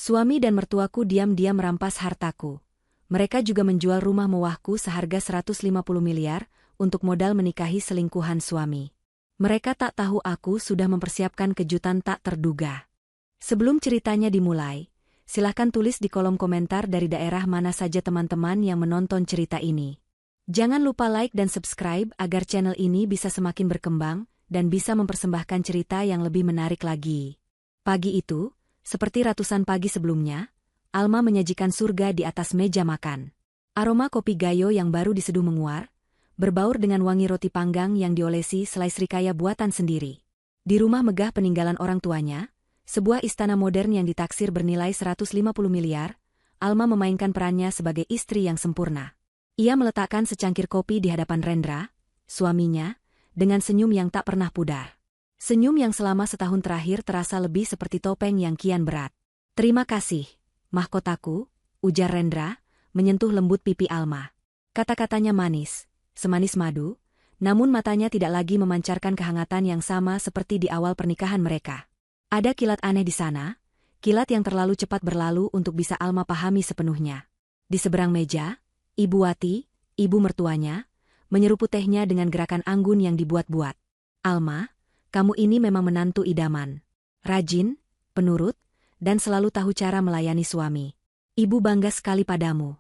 Suami dan mertuaku diam-diam merampas hartaku. Mereka juga menjual rumah mewahku seharga 150 miliar untuk modal menikahi selingkuhan suami. Mereka tak tahu aku sudah mempersiapkan kejutan tak terduga. Sebelum ceritanya dimulai, silahkan tulis di kolom komentar dari daerah mana saja teman-teman yang menonton cerita ini. Jangan lupa like dan subscribe agar channel ini bisa semakin berkembang dan bisa mempersembahkan cerita yang lebih menarik lagi. Pagi itu, seperti ratusan pagi sebelumnya, Alma menyajikan surga di atas meja makan. Aroma kopi gayo yang baru diseduh menguar, berbaur dengan wangi roti panggang yang diolesi selai srikaya buatan sendiri. Di rumah megah peninggalan orang tuanya, sebuah istana modern yang ditaksir bernilai 150 miliar, Alma memainkan perannya sebagai istri yang sempurna. Ia meletakkan secangkir kopi di hadapan Rendra, suaminya, dengan senyum yang tak pernah pudar. Senyum yang selama setahun terakhir terasa lebih seperti topeng yang kian berat. "Terima kasih, mahkotaku," ujar Rendra, menyentuh lembut pipi Alma. Kata-katanya manis, semanis madu, namun matanya tidak lagi memancarkan kehangatan yang sama seperti di awal pernikahan mereka. Ada kilat aneh di sana, kilat yang terlalu cepat berlalu untuk bisa Alma pahami sepenuhnya. Di seberang meja, Ibu Wati, ibu mertuanya, menyeruput tehnya dengan gerakan anggun yang dibuat-buat. "Alma, kamu ini memang menantu idaman. Rajin, penurut, dan selalu tahu cara melayani suami. Ibu bangga sekali padamu,"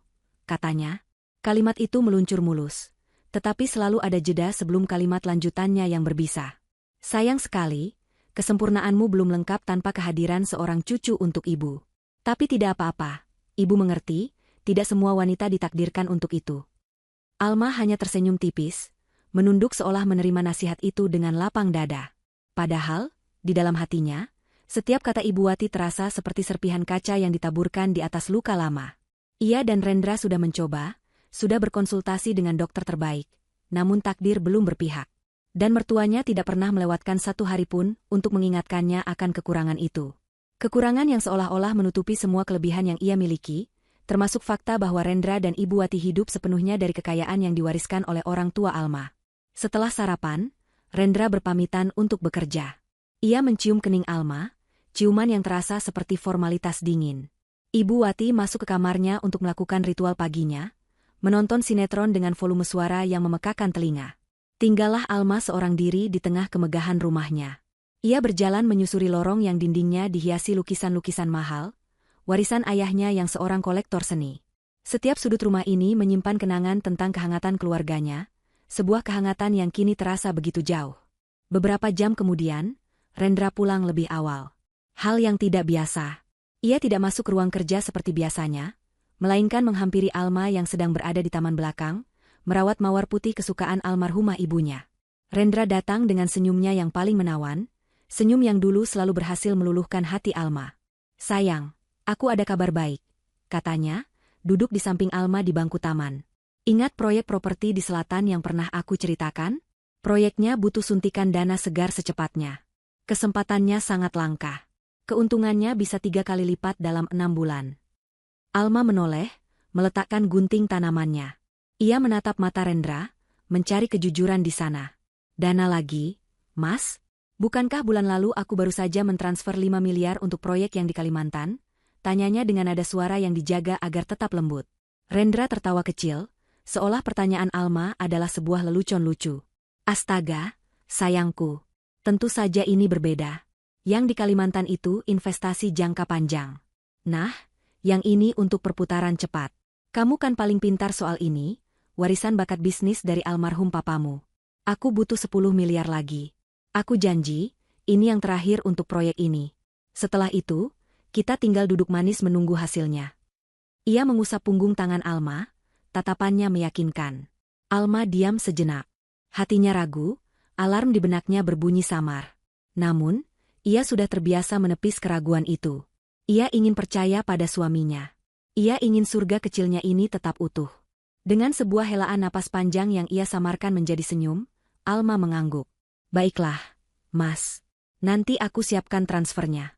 katanya. Kalimat itu meluncur mulus, tetapi selalu ada jeda sebelum kalimat lanjutannya yang berbisa. "Sayang sekali, kesempurnaanmu belum lengkap tanpa kehadiran seorang cucu untuk ibu. Tapi tidak apa-apa, ibu mengerti, tidak semua wanita ditakdirkan untuk itu." Alma hanya tersenyum tipis, menunduk seolah menerima nasihat itu dengan lapang dada. Padahal, di dalam hatinya, setiap kata Ibu Wati terasa seperti serpihan kaca yang ditaburkan di atas luka lama. Ia dan Rendra sudah mencoba, sudah berkonsultasi dengan dokter terbaik, namun takdir belum berpihak. Dan mertuanya tidak pernah melewatkan satu hari pun untuk mengingatkannya akan kekurangan itu. Kekurangan yang seolah-olah menutupi semua kelebihan yang ia miliki, termasuk fakta bahwa Rendra dan Ibu Wati hidup sepenuhnya dari kekayaan yang diwariskan oleh orang tua Alma. Setelah sarapan, Rendra berpamitan untuk bekerja. Ia mencium kening Alma, ciuman yang terasa seperti formalitas dingin. Ibu Wati masuk ke kamarnya untuk melakukan ritual paginya, menonton sinetron dengan volume suara yang memekakan telinga. Tinggallah Alma seorang diri di tengah kemegahan rumahnya. Ia berjalan menyusuri lorong yang dindingnya dihiasi lukisan-lukisan mahal, warisan ayahnya yang seorang kolektor seni. Setiap sudut rumah ini menyimpan kenangan tentang kehangatan keluarganya, sebuah kehangatan yang kini terasa begitu jauh. Beberapa jam kemudian, Rendra pulang lebih awal. Hal yang tidak biasa. Ia tidak masuk ruang kerja seperti biasanya, melainkan menghampiri Alma yang sedang berada di taman belakang, merawat mawar putih kesukaan almarhumah ibunya. Rendra datang dengan senyumnya yang paling menawan, senyum yang dulu selalu berhasil meluluhkan hati Alma. "Sayang, aku ada kabar baik," katanya, duduk di samping Alma di bangku taman. "Ingat proyek properti di selatan yang pernah aku ceritakan? Proyeknya butuh suntikan dana segar secepatnya. Kesempatannya sangat langka. Keuntungannya bisa 3 kali lipat dalam 6 bulan." Alma menoleh, meletakkan gunting tanamannya. Ia menatap mata Rendra, mencari kejujuran di sana. "Dana lagi, Mas? Bukankah bulan lalu aku baru saja mentransfer 5 miliar untuk proyek yang di Kalimantan?" tanyanya dengan nada suara yang dijaga agar tetap lembut. Rendra tertawa kecil, seolah pertanyaan Alma adalah sebuah lelucon lucu. "Astaga, sayangku. Tentu saja ini berbeda. Yang di Kalimantan itu investasi jangka panjang. Nah, yang ini untuk perputaran cepat. Kamu kan paling pintar soal ini, warisan bakat bisnis dari almarhum papamu. Aku butuh 10 miliar lagi. Aku janji, ini yang terakhir untuk proyek ini. Setelah itu, kita tinggal duduk manis menunggu hasilnya." Ia mengusap punggung tangan Alma, tatapannya meyakinkan. Alma diam sejenak. Hatinya ragu, alarm di benaknya berbunyi samar. Namun, ia sudah terbiasa menepis keraguan itu. Ia ingin percaya pada suaminya. Ia ingin surga kecilnya ini tetap utuh. Dengan sebuah helaan napas panjang yang ia samarkan menjadi senyum, Alma mengangguk. "Baiklah, Mas. Nanti aku siapkan transfernya."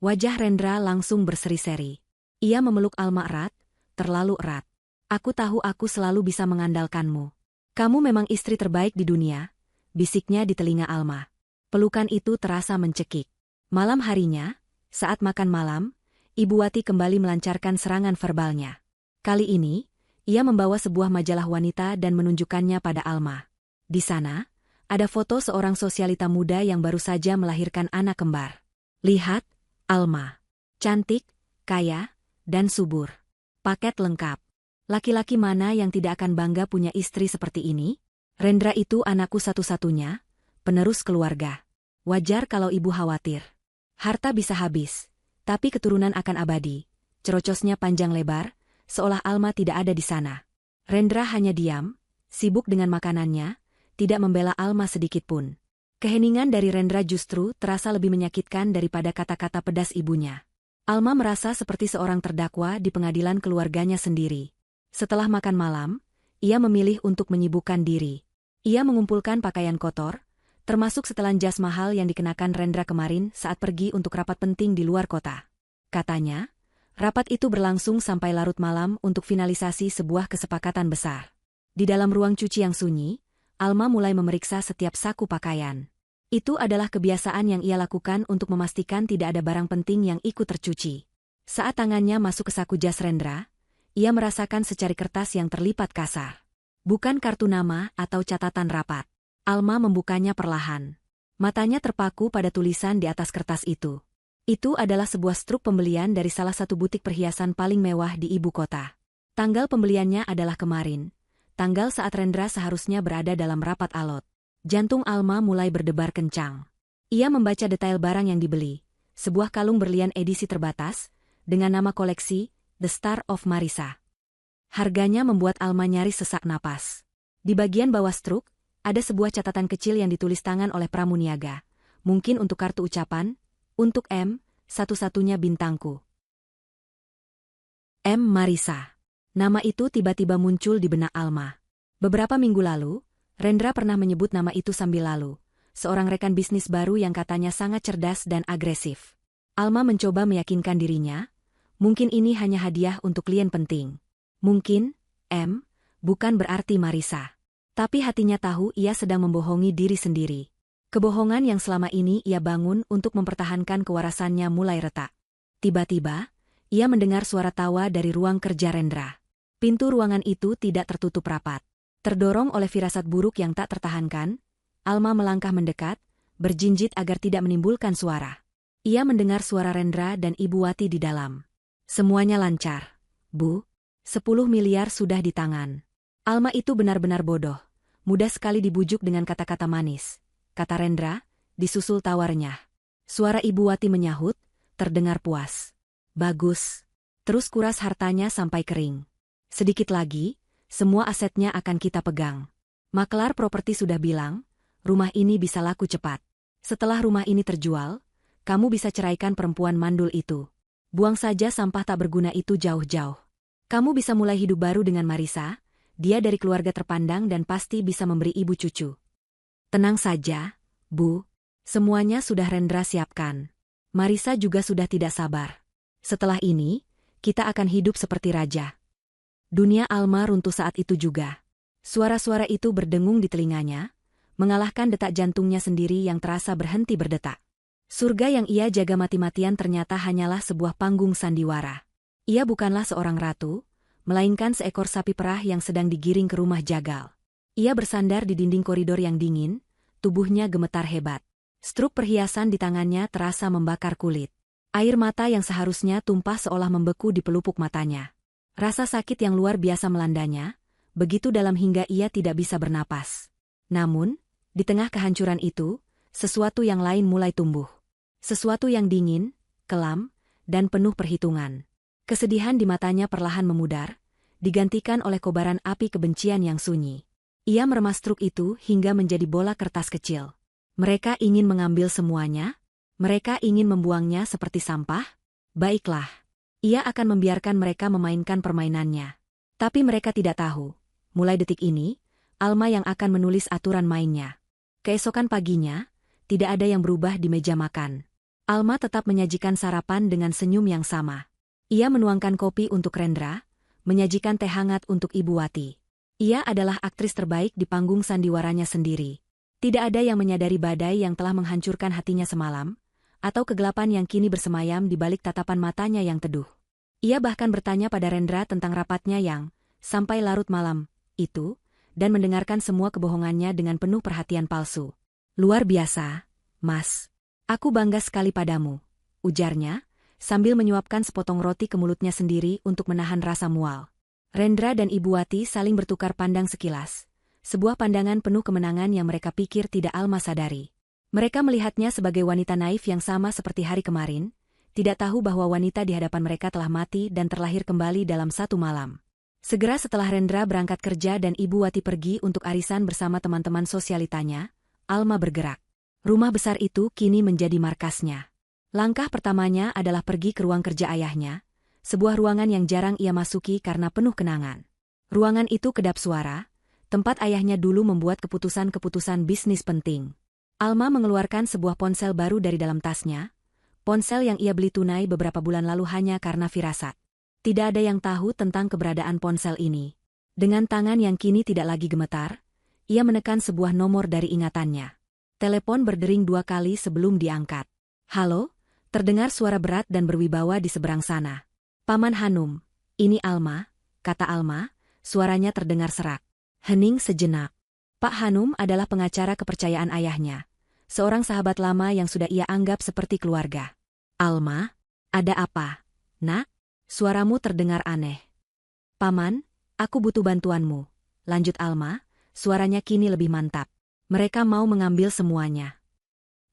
Wajah Rendra langsung berseri-seri. Ia memeluk Alma erat, terlalu erat. "Aku tahu aku selalu bisa mengandalkanmu. Kamu memang istri terbaik di dunia," bisiknya di telinga Alma. Pelukan itu terasa mencekik. Malam harinya, saat makan malam, Ibu Wati kembali melancarkan serangan verbalnya. Kali ini, ia membawa sebuah majalah wanita dan menunjukkannya pada Alma. Di sana, ada foto seorang sosialita muda yang baru saja melahirkan anak kembar. Lihat, Alma. Cantik, kaya, dan subur. Paket lengkap. Laki-laki mana yang tidak akan bangga punya istri seperti ini? Rendra itu anakku satu-satunya, penerus keluarga. Wajar kalau ibu khawatir. Harta bisa habis, tapi keturunan akan abadi. Cerocosnya panjang lebar, seolah Alma tidak ada di sana. Rendra hanya diam, sibuk dengan makanannya, tidak membela Alma sedikitpun. Keheningan dari Rendra justru terasa lebih menyakitkan daripada kata-kata pedas ibunya. Alma merasa seperti seorang terdakwa di pengadilan keluarganya sendiri. Setelah makan malam, ia memilih untuk menyibukkan diri. Ia mengumpulkan pakaian kotor, termasuk setelan jas mahal yang dikenakan Rendra kemarin saat pergi untuk rapat penting di luar kota. Katanya, rapat itu berlangsung sampai larut malam untuk finalisasi sebuah kesepakatan besar. Di dalam ruang cuci yang sunyi, Alma mulai memeriksa setiap saku pakaian. Itu adalah kebiasaan yang ia lakukan untuk memastikan tidak ada barang penting yang ikut tercuci. Saat tangannya masuk ke saku jas Rendra, ia merasakan secari kertas yang terlipat kasar. Bukan kartu nama atau catatan rapat. Alma membukanya perlahan. Matanya terpaku pada tulisan di atas kertas itu. Itu adalah sebuah struk pembelian dari salah satu butik perhiasan paling mewah di ibu kota. Tanggal pembeliannya adalah kemarin. Tanggal saat Rendra seharusnya berada dalam rapat alot. Jantung Alma mulai berdebar kencang. Ia membaca detail barang yang dibeli. Sebuah kalung berlian edisi terbatas, dengan nama koleksi, The Star of Marisa. Harganya membuat Alma nyaris sesak napas. Di bagian bawah struk, ada sebuah catatan kecil yang ditulis tangan oleh pramuniaga. Mungkin untuk kartu ucapan, untuk M, satu-satunya bintangku. M. Marisa. Nama itu tiba-tiba muncul di benak Alma. Beberapa minggu lalu, Rendra pernah menyebut nama itu sambil lalu. Seorang rekan bisnis baru yang katanya sangat cerdas dan agresif. Alma mencoba meyakinkan dirinya, mungkin ini hanya hadiah untuk klien penting. Mungkin, M, bukan berarti Marisa. Tapi hatinya tahu ia sedang membohongi diri sendiri. Kebohongan yang selama ini ia bangun untuk mempertahankan kewarasannya mulai retak. Tiba-tiba, ia mendengar suara tawa dari ruang kerja Rendra. Pintu ruangan itu tidak tertutup rapat. Terdorong oleh firasat buruk yang tak tertahankan, Alma melangkah mendekat, berjinjit agar tidak menimbulkan suara. Ia mendengar suara Rendra dan Ibu Wati di dalam. Semuanya lancar. Bu, 10 miliar sudah di tangan. Alma itu benar-benar bodoh. Mudah sekali dibujuk dengan kata-kata manis. Kata Rendra, disusul tawarnya. Suara Ibu Wati menyahut, terdengar puas. Bagus. Terus kuras hartanya sampai kering. Sedikit lagi, semua asetnya akan kita pegang. Maklar properti sudah bilang, rumah ini bisa laku cepat. Setelah rumah ini terjual, kamu bisa ceraikan perempuan mandul itu. Buang saja sampah tak berguna itu jauh-jauh. Kamu bisa mulai hidup baru dengan Marisa, dia dari keluarga terpandang dan pasti bisa memberi ibu cucu. Tenang saja, Bu. Semuanya sudah Rendra siapkan. Marisa juga sudah tidak sabar. Setelah ini, kita akan hidup seperti raja. Dunia Alma runtuh saat itu juga. Suara-suara itu berdengung di telinganya, mengalahkan detak jantungnya sendiri yang terasa berhenti berdetak. Surga yang ia jaga mati-matian ternyata hanyalah sebuah panggung sandiwara. Ia bukanlah seorang ratu, melainkan seekor sapi perah yang sedang digiring ke rumah jagal. Ia bersandar di dinding koridor yang dingin, tubuhnya gemetar hebat. Struk perhiasan di tangannya terasa membakar kulit. Air mata yang seharusnya tumpah seolah membeku di pelupuk matanya. Rasa sakit yang luar biasa melandanya, begitu dalam hingga ia tidak bisa bernapas. Namun, di tengah kehancuran itu, sesuatu yang lain mulai tumbuh. Sesuatu yang dingin, kelam, dan penuh perhitungan. Kesedihan di matanya perlahan memudar, digantikan oleh kobaran api kebencian yang sunyi. Ia meremas truk itu hingga menjadi bola kertas kecil. Mereka ingin mengambil semuanya? Mereka ingin membuangnya seperti sampah? Baiklah. Ia akan membiarkan mereka memainkan permainannya. Tapi mereka tidak tahu, mulai detik ini, Alma yang akan menulis aturan mainnya. Keesokan paginya, tidak ada yang berubah di meja makan. Alma tetap menyajikan sarapan dengan senyum yang sama. Ia menuangkan kopi untuk Rendra, menyajikan teh hangat untuk Ibu Wati. Ia adalah aktris terbaik di panggung sandiwaranya sendiri. Tidak ada yang menyadari badai yang telah menghancurkan hatinya semalam, atau kegelapan yang kini bersemayam di balik tatapan matanya yang teduh. Ia bahkan bertanya pada Rendra tentang rapatnya yang, sampai larut malam, itu, dan mendengarkan semua kebohongannya dengan penuh perhatian palsu. Luar biasa, Mas. Aku bangga sekali padamu, ujarnya, sambil menyuapkan sepotong roti ke mulutnya sendiri untuk menahan rasa mual. Rendra dan Ibu Wati saling bertukar pandang sekilas. Sebuah pandangan penuh kemenangan yang mereka pikir tidak Alma sadari. Mereka melihatnya sebagai wanita naif yang sama seperti hari kemarin, tidak tahu bahwa wanita di hadapan mereka telah mati dan terlahir kembali dalam satu malam. Segera setelah Rendra berangkat kerja dan Ibu Wati pergi untuk arisan bersama teman-teman sosialitanya, Alma bergerak. Rumah besar itu kini menjadi markasnya. Langkah pertamanya adalah pergi ke ruang kerja ayahnya, sebuah ruangan yang jarang ia masuki karena penuh kenangan. Ruangan itu kedap suara, tempat ayahnya dulu membuat keputusan-keputusan bisnis penting. Alma mengeluarkan sebuah ponsel baru dari dalam tasnya, ponsel yang ia beli tunai beberapa bulan lalu hanya karena firasat. Tidak ada yang tahu tentang keberadaan ponsel ini. Dengan tangan yang kini tidak lagi gemetar, ia menekan sebuah nomor dari ingatannya. Telepon berdering 2 kali sebelum diangkat. "Halo?" Terdengar suara berat dan berwibawa di seberang sana. "Paman Hanum, ini Alma," kata Alma, suaranya terdengar serak. Hening sejenak. Pak Hanum adalah pengacara kepercayaan ayahnya, seorang sahabat lama yang sudah ia anggap seperti keluarga. "Alma, ada apa, Nak?" Suaramu terdengar aneh. "Paman, aku butuh bantuanmu," lanjut Alma, suaranya kini lebih mantap. "Mereka mau mengambil semuanya.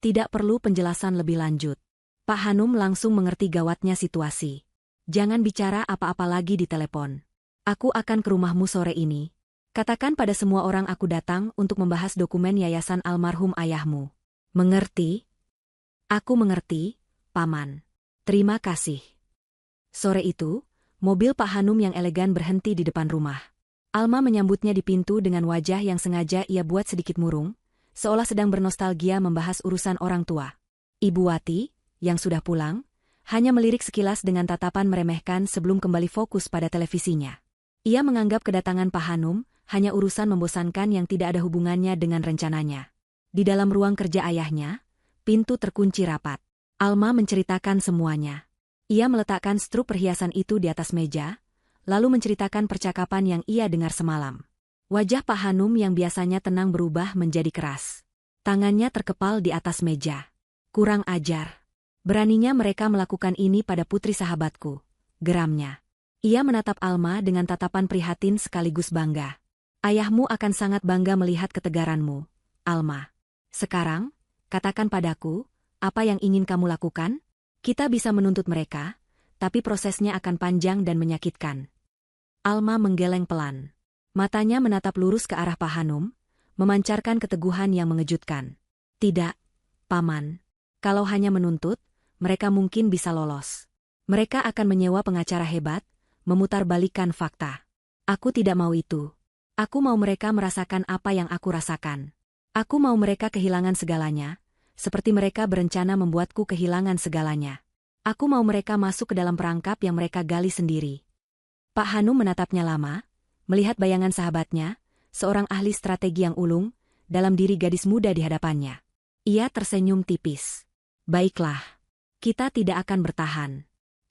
Tidak perlu penjelasan lebih lanjut." Pak Hanum langsung mengerti gawatnya situasi. "Jangan bicara apa-apa lagi di telepon. Aku akan ke rumahmu sore ini. Katakan pada semua orang aku datang untuk membahas dokumen yayasan almarhum ayahmu." "Mengerti?" "Aku mengerti, Paman. Terima kasih." Sore itu, mobil Pak Hanum yang elegan berhenti di depan rumah. Alma menyambutnya di pintu dengan wajah yang sengaja ia buat sedikit murung, seolah sedang bernostalgia membahas urusan orang tua. Ibu Wati, yang sudah pulang, hanya melirik sekilas dengan tatapan meremehkan sebelum kembali fokus pada televisinya. Ia menganggap kedatangan Pak Hanum hanya urusan membosankan yang tidak ada hubungannya dengan rencananya. Di dalam ruang kerja ayahnya, pintu terkunci rapat. Alma menceritakan semuanya. Ia meletakkan struk perhiasan itu di atas meja, lalu menceritakan percakapan yang ia dengar semalam. Wajah Pak Hanum yang biasanya tenang berubah menjadi keras. Tangannya terkepal di atas meja. "Kurang ajar. Beraninya mereka melakukan ini pada putri sahabatku," geramnya. Ia menatap Alma dengan tatapan prihatin sekaligus bangga. "Ayahmu akan sangat bangga melihat ketegaranmu, Alma. Sekarang, katakan padaku, apa yang ingin kamu lakukan? Kita bisa menuntut mereka, tapi prosesnya akan panjang dan menyakitkan." Alma menggeleng pelan. Matanya menatap lurus ke arah Pak Hanum, memancarkan keteguhan yang mengejutkan. "Tidak, Paman. Kalau hanya menuntut, mereka mungkin bisa lolos. Mereka akan menyewa pengacara hebat, memutarbalikkan fakta. Aku tidak mau itu. Aku mau mereka merasakan apa yang aku rasakan. Aku mau mereka kehilangan segalanya, seperti mereka berencana membuatku kehilangan segalanya. Aku mau mereka masuk ke dalam perangkap yang mereka gali sendiri." Pak Hanum menatapnya lama, melihat bayangan sahabatnya, seorang ahli strategi yang ulung, dalam diri gadis muda di hadapannya. Ia tersenyum tipis. "Baiklah. Kita tidak akan bertahan.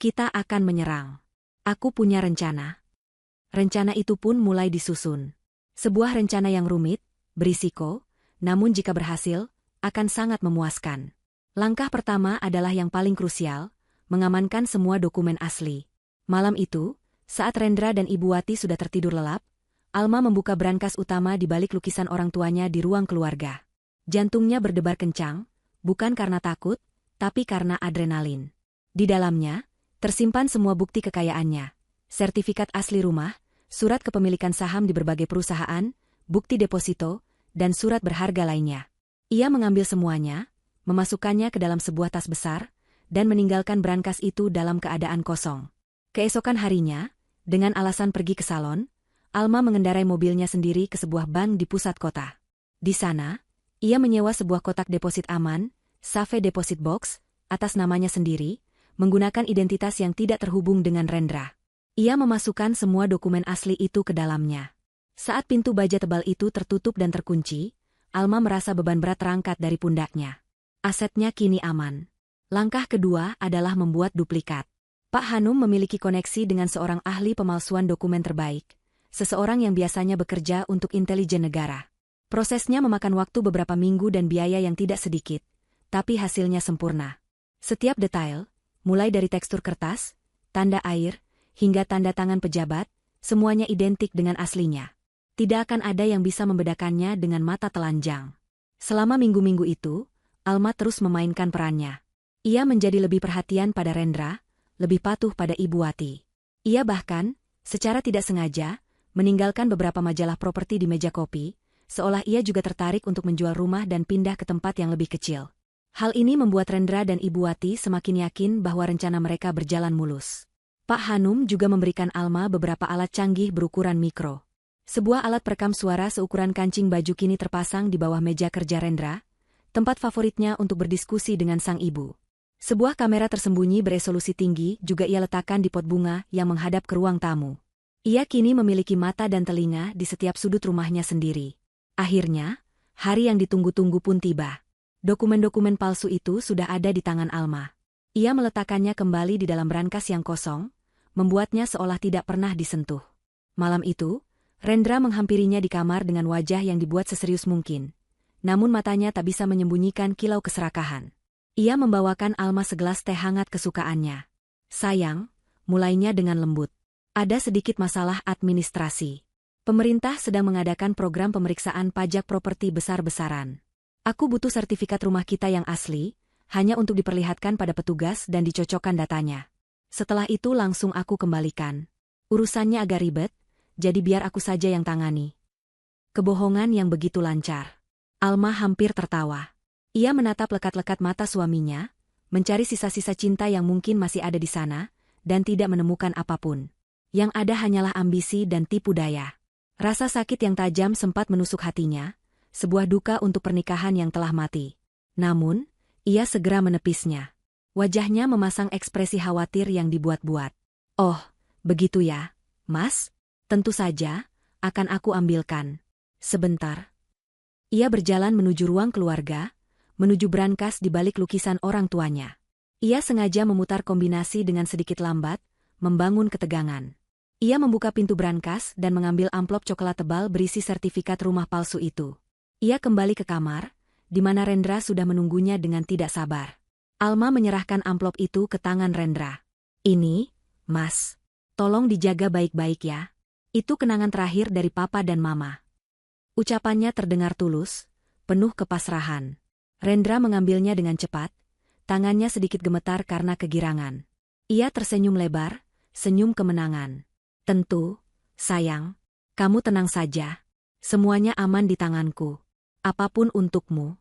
Kita akan menyerang. Aku punya rencana." Rencana itu pun mulai disusun. Sebuah rencana yang rumit, berisiko, namun jika berhasil, akan sangat memuaskan. Langkah pertama adalah yang paling krusial, mengamankan semua dokumen asli. Malam itu, saat Rendra dan Ibu Wati sudah tertidur lelap, Alma membuka brankas utama di balik lukisan orang tuanya di ruang keluarga. Jantungnya berdebar kencang, bukan karena takut, tapi karena adrenalin. Di dalamnya, tersimpan semua bukti kekayaannya, sertifikat asli rumah, surat kepemilikan saham di berbagai perusahaan, bukti deposito, dan surat berharga lainnya. Ia mengambil semuanya, memasukkannya ke dalam sebuah tas besar, dan meninggalkan brankas itu dalam keadaan kosong. Keesokan harinya, dengan alasan pergi ke salon, Alma mengendarai mobilnya sendiri ke sebuah bank di pusat kota. Di sana, ia menyewa sebuah kotak deposit aman, Safe Deposit Box, atas namanya sendiri, menggunakan identitas yang tidak terhubung dengan Rendra. Ia memasukkan semua dokumen asli itu ke dalamnya. Saat pintu baja tebal itu tertutup dan terkunci, Alma merasa beban berat terangkat dari pundaknya. Asetnya kini aman. Langkah kedua adalah membuat duplikat. Pak Hanum memiliki koneksi dengan seorang ahli pemalsuan dokumen terbaik, seseorang yang biasanya bekerja untuk intelijen negara. Prosesnya memakan waktu beberapa minggu dan biaya yang tidak sedikit, tapi hasilnya sempurna. Setiap detail, mulai dari tekstur kertas, tanda air, hingga tanda tangan pejabat, semuanya identik dengan aslinya. Tidak akan ada yang bisa membedakannya dengan mata telanjang. Selama minggu-minggu itu, Alma terus memainkan perannya. Ia menjadi lebih perhatian pada Rendra, lebih patuh pada Ibu Wati. Ia bahkan, secara tidak sengaja, meninggalkan beberapa majalah properti di meja kopi, seolah ia juga tertarik untuk menjual rumah dan pindah ke tempat yang lebih kecil. Hal ini membuat Rendra dan Ibu Wati semakin yakin bahwa rencana mereka berjalan mulus. Pak Hanum juga memberikan Alma beberapa alat canggih berukuran mikro. Sebuah alat perekam suara seukuran kancing baju kini terpasang di bawah meja kerja Rendra, tempat favoritnya untuk berdiskusi dengan sang ibu. Sebuah kamera tersembunyi beresolusi tinggi juga ia letakkan di pot bunga yang menghadap ke ruang tamu. Ia kini memiliki mata dan telinga di setiap sudut rumahnya sendiri. Akhirnya, hari yang ditunggu-tunggu pun tiba. Dokumen-dokumen palsu itu sudah ada di tangan Alma. Ia meletakkannya kembali di dalam brankas yang kosong, membuatnya seolah tidak pernah disentuh. Malam itu, Rendra menghampirinya di kamar dengan wajah yang dibuat seserius mungkin. Namun matanya tak bisa menyembunyikan kilau keserakahan. Ia membawakan Alma segelas teh hangat kesukaannya. Sayang, mulainya dengan lembut. Ada sedikit masalah administrasi. Pemerintah sedang mengadakan program pemeriksaan pajak properti besar-besaran. Aku butuh sertifikat rumah kita yang asli, hanya untuk diperlihatkan pada petugas dan dicocokkan datanya. Setelah itu langsung aku kembalikan. Urusannya agak ribet, jadi biar aku saja yang tangani. Kebohongan yang begitu lancar. Alma hampir tertawa. Ia menatap lekat-lekat mata suaminya, mencari sisa-sisa cinta yang mungkin masih ada di sana, dan tidak menemukan apapun. Yang ada hanyalah ambisi dan tipu daya. Rasa sakit yang tajam sempat menusuk hatinya, sebuah duka untuk pernikahan yang telah mati. Namun, ia segera menepisnya. Wajahnya memasang ekspresi khawatir yang dibuat-buat. Oh, begitu ya, Mas? Tentu saja, akan aku ambilkan. Sebentar. Ia berjalan menuju ruang keluarga, menuju brankas di balik lukisan orang tuanya. Ia sengaja memutar kombinasi dengan sedikit lambat, membangun ketegangan. Ia membuka pintu brankas dan mengambil amplop coklat tebal berisi sertifikat rumah palsu itu. Ia kembali ke kamar, di mana Rendra sudah menunggunya dengan tidak sabar. Alma menyerahkan amplop itu ke tangan Rendra. Ini, Mas. Tolong dijaga baik-baik ya. Itu kenangan terakhir dari Papa dan Mama. Ucapannya terdengar tulus, penuh kepasrahan. Rendra mengambilnya dengan cepat, tangannya sedikit gemetar karena kegirangan. Ia tersenyum lebar, senyum kemenangan. Tentu, sayang, kamu tenang saja. Semuanya aman di tanganku. Apapun untukmu.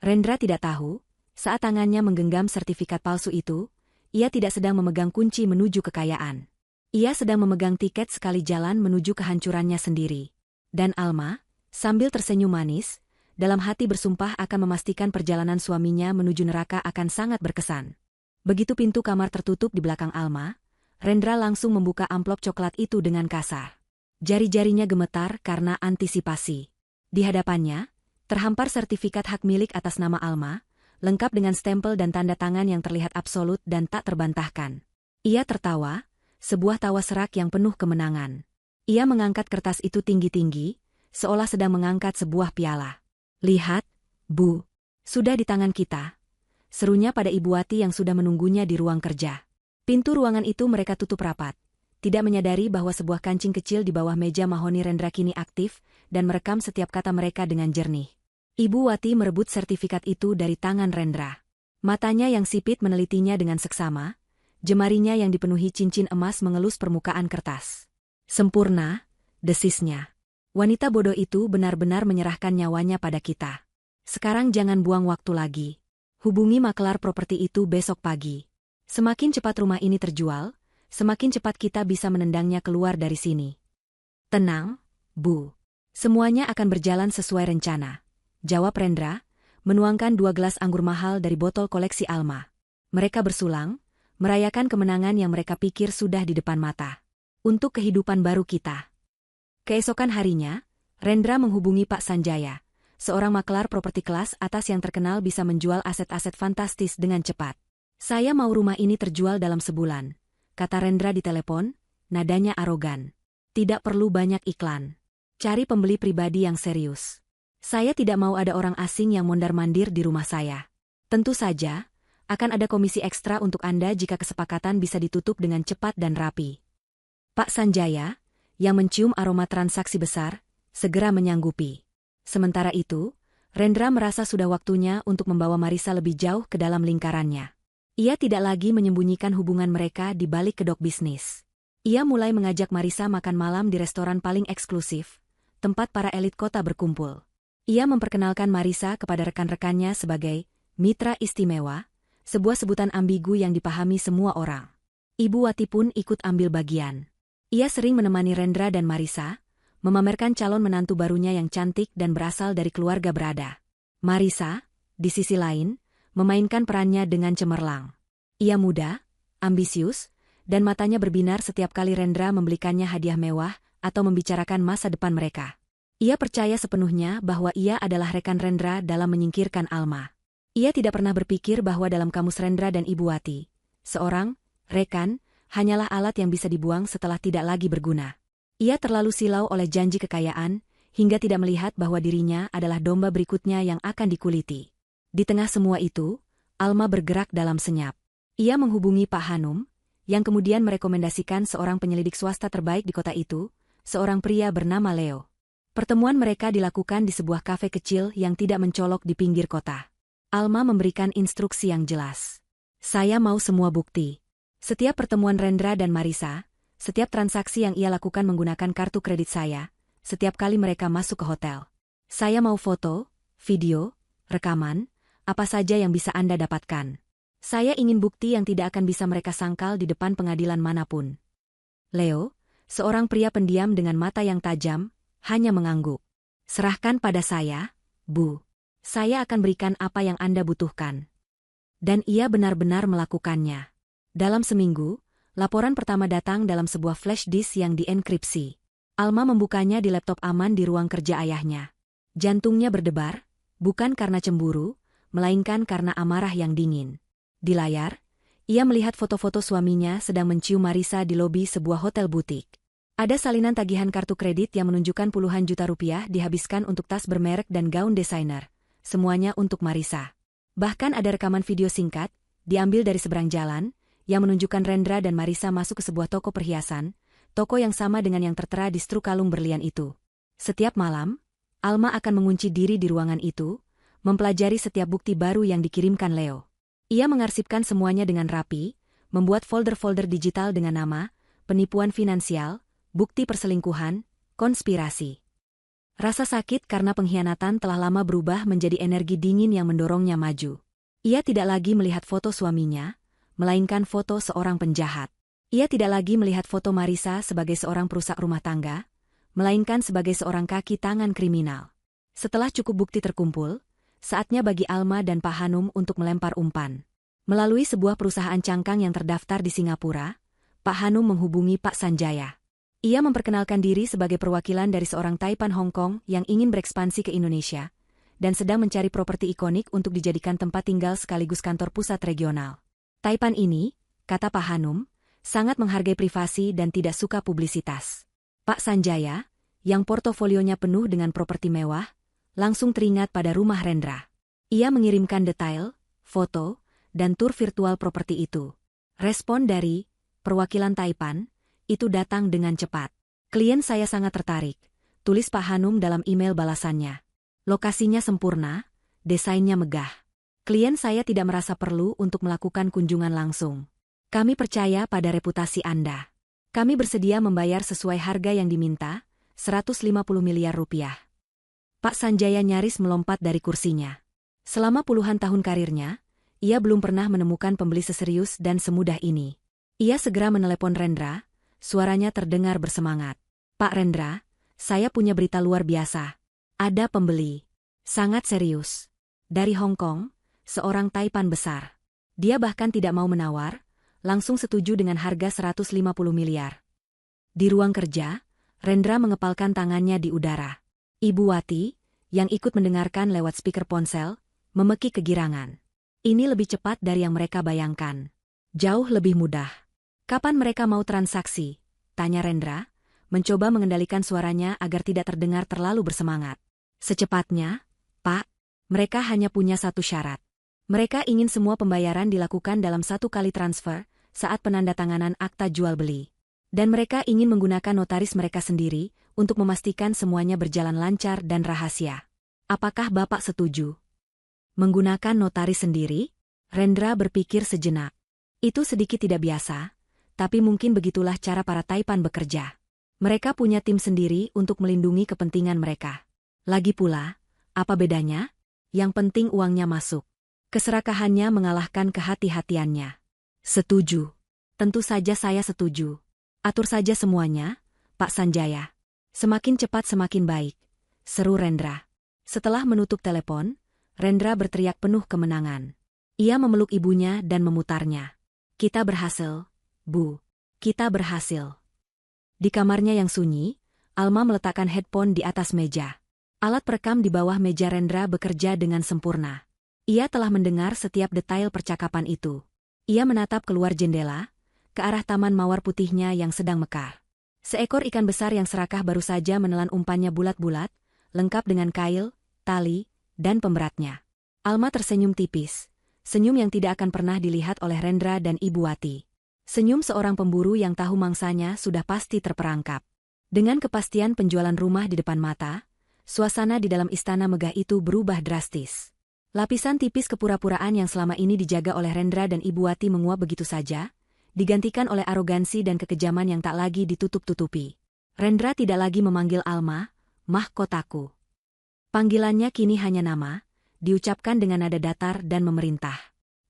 Rendra tidak tahu, saat tangannya menggenggam sertifikat palsu itu, ia tidak sedang memegang kunci menuju kekayaan. Ia sedang memegang tiket sekali jalan menuju kehancurannya sendiri. Dan Alma, sambil tersenyum manis, dalam hati bersumpah akan memastikan perjalanan suaminya menuju neraka akan sangat berkesan. Begitu pintu kamar tertutup di belakang Alma, Rendra langsung membuka amplop coklat itu dengan kasar. Jari-jarinya gemetar karena antisipasi. Di hadapannya, terhampar sertifikat hak milik atas nama Alma, lengkap dengan stempel dan tanda tangan yang terlihat absolut dan tak terbantahkan. Ia tertawa, sebuah tawa serak yang penuh kemenangan. Ia mengangkat kertas itu tinggi-tinggi, seolah sedang mengangkat sebuah piala. Lihat, Bu, sudah di tangan kita. Serunya pada Ibu Wati yang sudah menunggunya di ruang kerja. Pintu ruangan itu mereka tutup rapat, tidak menyadari bahwa sebuah kancing kecil di bawah meja mahoni Rendra kini aktif dan merekam setiap kata mereka dengan jernih. Ibu Wati merebut sertifikat itu dari tangan Rendra. Matanya yang sipit menelitinya dengan seksama, jemarinya yang dipenuhi cincin emas mengelus permukaan kertas. Sempurna, desisnya. Wanita bodoh itu benar-benar menyerahkan nyawanya pada kita. Sekarang jangan buang waktu lagi. Hubungi makelar properti itu besok pagi. Semakin cepat rumah ini terjual, semakin cepat kita bisa menendangnya keluar dari sini. Tenang, Bu. Semuanya akan berjalan sesuai rencana, jawab Rendra, menuangkan 2 gelas anggur mahal dari botol koleksi Alma. Mereka bersulang, merayakan kemenangan yang mereka pikir sudah di depan mata. Untuk kehidupan baru kita. Keesokan harinya, Rendra menghubungi Pak Sanjaya, seorang makelar properti kelas atas yang terkenal bisa menjual aset-aset fantastis dengan cepat. Saya mau rumah ini terjual dalam sebulan, kata Rendra di telepon, nadanya arogan. Tidak perlu banyak iklan. Cari pembeli pribadi yang serius. Saya tidak mau ada orang asing yang mondar-mandir di rumah saya. Tentu saja, akan ada komisi ekstra untuk Anda jika kesepakatan bisa ditutup dengan cepat dan rapi. Pak Sanjaya, yang mencium aroma transaksi besar, segera menyanggupi. Sementara itu, Rendra merasa sudah waktunya untuk membawa Marisa lebih jauh ke dalam lingkarannya. Ia tidak lagi menyembunyikan hubungan mereka di balik kedok bisnis. Ia mulai mengajak Marisa makan malam di restoran paling eksklusif, tempat para elit kota berkumpul. Ia memperkenalkan Marisa kepada rekan-rekannya sebagai mitra istimewa, sebuah sebutan ambigu yang dipahami semua orang. Ibu Wati pun ikut ambil bagian. Ia sering menemani Rendra dan Marisa, memamerkan calon menantu barunya yang cantik dan berasal dari keluarga berada. Marisa, di sisi lain, memainkan perannya dengan cemerlang. Ia muda, ambisius, dan matanya berbinar setiap kali Rendra membelikannya hadiah mewah atau membicarakan masa depan mereka. Ia percaya sepenuhnya bahwa ia adalah rekan Rendra dalam menyingkirkan Alma. Ia tidak pernah berpikir bahwa dalam kamus Rendra dan Ibu Wati, seorang rekan hanyalah alat yang bisa dibuang setelah tidak lagi berguna. Ia terlalu silau oleh janji kekayaan, hingga tidak melihat bahwa dirinya adalah domba berikutnya yang akan dikuliti. Di tengah semua itu, Alma bergerak dalam senyap. Ia menghubungi Pak Hanum, yang kemudian merekomendasikan seorang penyelidik swasta terbaik di kota itu, seorang pria bernama Leo. Pertemuan mereka dilakukan di sebuah kafe kecil yang tidak mencolok di pinggir kota. Alma memberikan instruksi yang jelas. Saya mau semua bukti. Setiap pertemuan Rendra dan Marisa, setiap transaksi yang ia lakukan menggunakan kartu kredit saya, setiap kali mereka masuk ke hotel. Saya mau foto, video, rekaman, apa saja yang bisa Anda dapatkan. Saya ingin bukti yang tidak akan bisa mereka sangkal di depan pengadilan manapun. Leo, seorang pria pendiam dengan mata yang tajam, hanya mengangguk. Serahkan pada saya, Bu. Saya akan berikan apa yang Anda butuhkan. Dan ia benar-benar melakukannya. Dalam seminggu, laporan pertama datang dalam sebuah flash disk yang dienkripsi. Alma membukanya di laptop aman di ruang kerja ayahnya. Jantungnya berdebar, bukan karena cemburu, melainkan karena amarah yang dingin. Di layar, ia melihat foto-foto suaminya sedang mencium Marisa di lobi sebuah hotel butik. Ada salinan tagihan kartu kredit yang menunjukkan puluhan juta rupiah dihabiskan untuk tas bermerek dan gaun desainer, semuanya untuk Marisa. Bahkan ada rekaman video singkat, diambil dari seberang jalan, yang menunjukkan Rendra dan Marisa masuk ke sebuah toko perhiasan, toko yang sama dengan yang tertera di struk kalung berlian itu. Setiap malam, Alma akan mengunci diri di ruangan itu, mempelajari setiap bukti baru yang dikirimkan Leo. Ia mengarsipkan semuanya dengan rapi, membuat folder-folder digital dengan nama, penipuan finansial, bukti perselingkuhan, konspirasi. Rasa sakit karena pengkhianatan telah lama berubah menjadi energi dingin yang mendorongnya maju. Ia tidak lagi melihat foto suaminya, melainkan foto seorang penjahat. Ia tidak lagi melihat foto Marisa sebagai seorang perusak rumah tangga, melainkan sebagai seorang kaki tangan kriminal. Setelah cukup bukti terkumpul, saatnya bagi Alma dan Pak Hanum untuk melempar umpan. Melalui sebuah perusahaan cangkang yang terdaftar di Singapura, Pak Hanum menghubungi Pak Sanjaya. Ia memperkenalkan diri sebagai perwakilan dari seorang Taipan Hong Kong yang ingin berekspansi ke Indonesia, dan sedang mencari properti ikonik untuk dijadikan tempat tinggal sekaligus kantor pusat regional. Taipan ini, kata Pak Hanum, sangat menghargai privasi dan tidak suka publisitas. Pak Sanjaya, yang portofolionya penuh dengan properti mewah, langsung teringat pada rumah Rendra. Ia mengirimkan detail, foto, dan tur virtual properti itu. Respon dari perwakilan Taipan itu datang dengan cepat. Klien saya sangat tertarik, tulis Pak Hanum dalam email balasannya. Lokasinya sempurna, desainnya megah. Klien saya tidak merasa perlu untuk melakukan kunjungan langsung. Kami percaya pada reputasi Anda. Kami bersedia membayar sesuai harga yang diminta, 150 miliar rupiah. Pak Sanjaya nyaris melompat dari kursinya. Selama puluhan tahun karirnya, ia belum pernah menemukan pembeli seserius dan semudah ini. Ia segera menelepon Rendra, suaranya terdengar bersemangat. Pak Rendra, saya punya berita luar biasa. Ada pembeli. Sangat serius. Dari Hong Kong, seorang Taipan besar. Dia bahkan tidak mau menawar, langsung setuju dengan harga 150 miliar. Di ruang kerja, Rendra mengepalkan tangannya di udara. Ibu Wati, yang ikut mendengarkan lewat speaker ponsel, memeki kegirangan. Ini lebih cepat dari yang mereka bayangkan. Jauh lebih mudah. Kapan mereka mau transaksi? Tanya Rendra, mencoba mengendalikan suaranya agar tidak terdengar terlalu bersemangat. Secepatnya, Pak. Mereka hanya punya satu syarat. Mereka ingin semua pembayaran dilakukan dalam 1 kali transfer saat penandatanganan akta jual beli. Dan mereka ingin menggunakan notaris mereka sendiri untuk memastikan semuanya berjalan lancar dan rahasia. Apakah Bapak setuju? Menggunakan notaris sendiri? Rendra berpikir sejenak. Itu sedikit tidak biasa, tapi mungkin begitulah cara para Taipan bekerja. Mereka punya tim sendiri untuk melindungi kepentingan mereka. Lagi pula, apa bedanya? Yang penting uangnya masuk. Keserakahannya mengalahkan kehati-hatiannya. Setuju. Tentu saja saya setuju. Atur saja semuanya, Pak Sanjaya. Semakin cepat semakin baik, seru Rendra. Setelah menutup telepon, Rendra berteriak penuh kemenangan. Ia memeluk ibunya dan memutarnya. Kita berhasil, Bu. Kita berhasil. Di kamarnya yang sunyi, Alma meletakkan headphone di atas meja. Alat perekam di bawah meja Rendra bekerja dengan sempurna. Ia telah mendengar setiap detail percakapan itu. Ia menatap keluar jendela, ke arah taman mawar putihnya yang sedang mekar. Seekor ikan besar yang serakah baru saja menelan umpannya bulat-bulat, lengkap dengan kail, tali, dan pemberatnya. Alma tersenyum tipis, senyum yang tidak akan pernah dilihat oleh Rendra dan Ibu Wati. Senyum seorang pemburu yang tahu mangsanya sudah pasti terperangkap. Dengan kepastian penjualan rumah di depan mata, suasana di dalam istana megah itu berubah drastis. Lapisan tipis kepura-puraan yang selama ini dijaga oleh Rendra dan Ibu Wati menguap begitu saja, digantikan oleh arogansi dan kekejaman yang tak lagi ditutup-tutupi. Rendra tidak lagi memanggil Alma, mahkotaku. Panggilannya kini hanya nama, diucapkan dengan nada datar dan memerintah.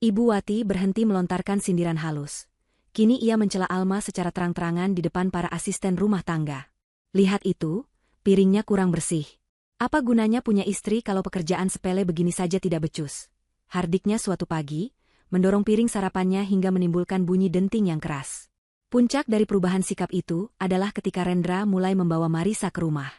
Ibu Wati berhenti melontarkan sindiran halus. Kini ia mencela Alma secara terang-terangan di depan para asisten rumah tangga. Lihat itu, piringnya kurang bersih. Apa gunanya punya istri kalau pekerjaan sepele begini saja tidak becus? Hardiknya suatu pagi, mendorong piring sarapannya hingga menimbulkan bunyi denting yang keras. Puncak dari perubahan sikap itu adalah ketika Rendra mulai membawa Marisa ke rumah.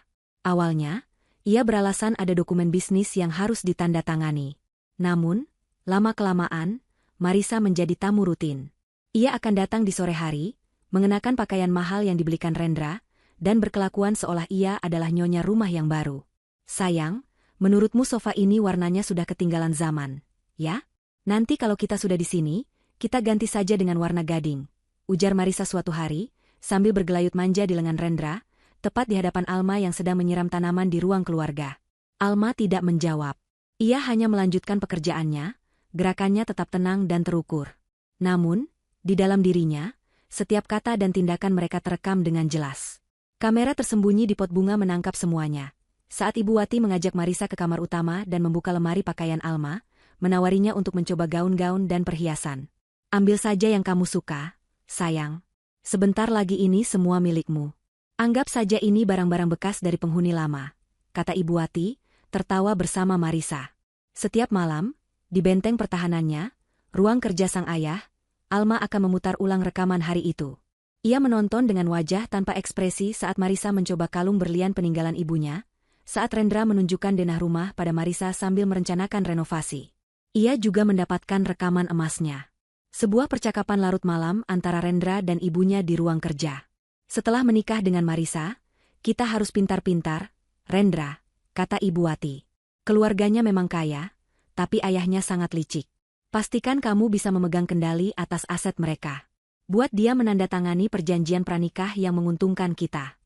Awalnya, ia beralasan ada dokumen bisnis yang harus ditandatangani. Namun, lama-kelamaan, Marisa menjadi tamu rutin. Ia akan datang di sore hari, mengenakan pakaian mahal yang dibelikan Rendra, dan berkelakuan seolah ia adalah nyonya rumah yang baru. Sayang, menurutmu sofa ini warnanya sudah ketinggalan zaman, ya? Nanti kalau kita sudah di sini, kita ganti saja dengan warna gading, ujar Marisa suatu hari, sambil bergelayut manja di lengan Rendra, tepat di hadapan Alma yang sedang menyiram tanaman di ruang keluarga. Alma tidak menjawab. Ia hanya melanjutkan pekerjaannya, gerakannya tetap tenang dan terukur. Namun, di dalam dirinya, setiap kata dan tindakan mereka terekam dengan jelas. Kamera tersembunyi di pot bunga menangkap semuanya. Saat Ibu Wati mengajak Marisa ke kamar utama dan membuka lemari pakaian Alma, menawarinya untuk mencoba gaun-gaun dan perhiasan. Ambil saja yang kamu suka, sayang. Sebentar lagi ini semua milikmu. Anggap saja ini barang-barang bekas dari penghuni lama, kata Ibu Wati, tertawa bersama Marisa. Setiap malam, di benteng pertahanannya, ruang kerja sang ayah, Alma akan memutar ulang rekaman hari itu. Ia menonton dengan wajah tanpa ekspresi saat Marisa mencoba kalung berlian peninggalan ibunya, saat Rendra menunjukkan denah rumah pada Marisa sambil merencanakan renovasi. Ia juga mendapatkan rekaman emasnya. Sebuah percakapan larut malam antara Rendra dan ibunya di ruang kerja. Setelah menikah dengan Marisa, kita harus pintar-pintar, Rendra, kata Ibu Wati. Keluarganya memang kaya, tapi ayahnya sangat licik. Pastikan kamu bisa memegang kendali atas aset mereka. Buat dia menandatangani perjanjian pranikah yang menguntungkan kita.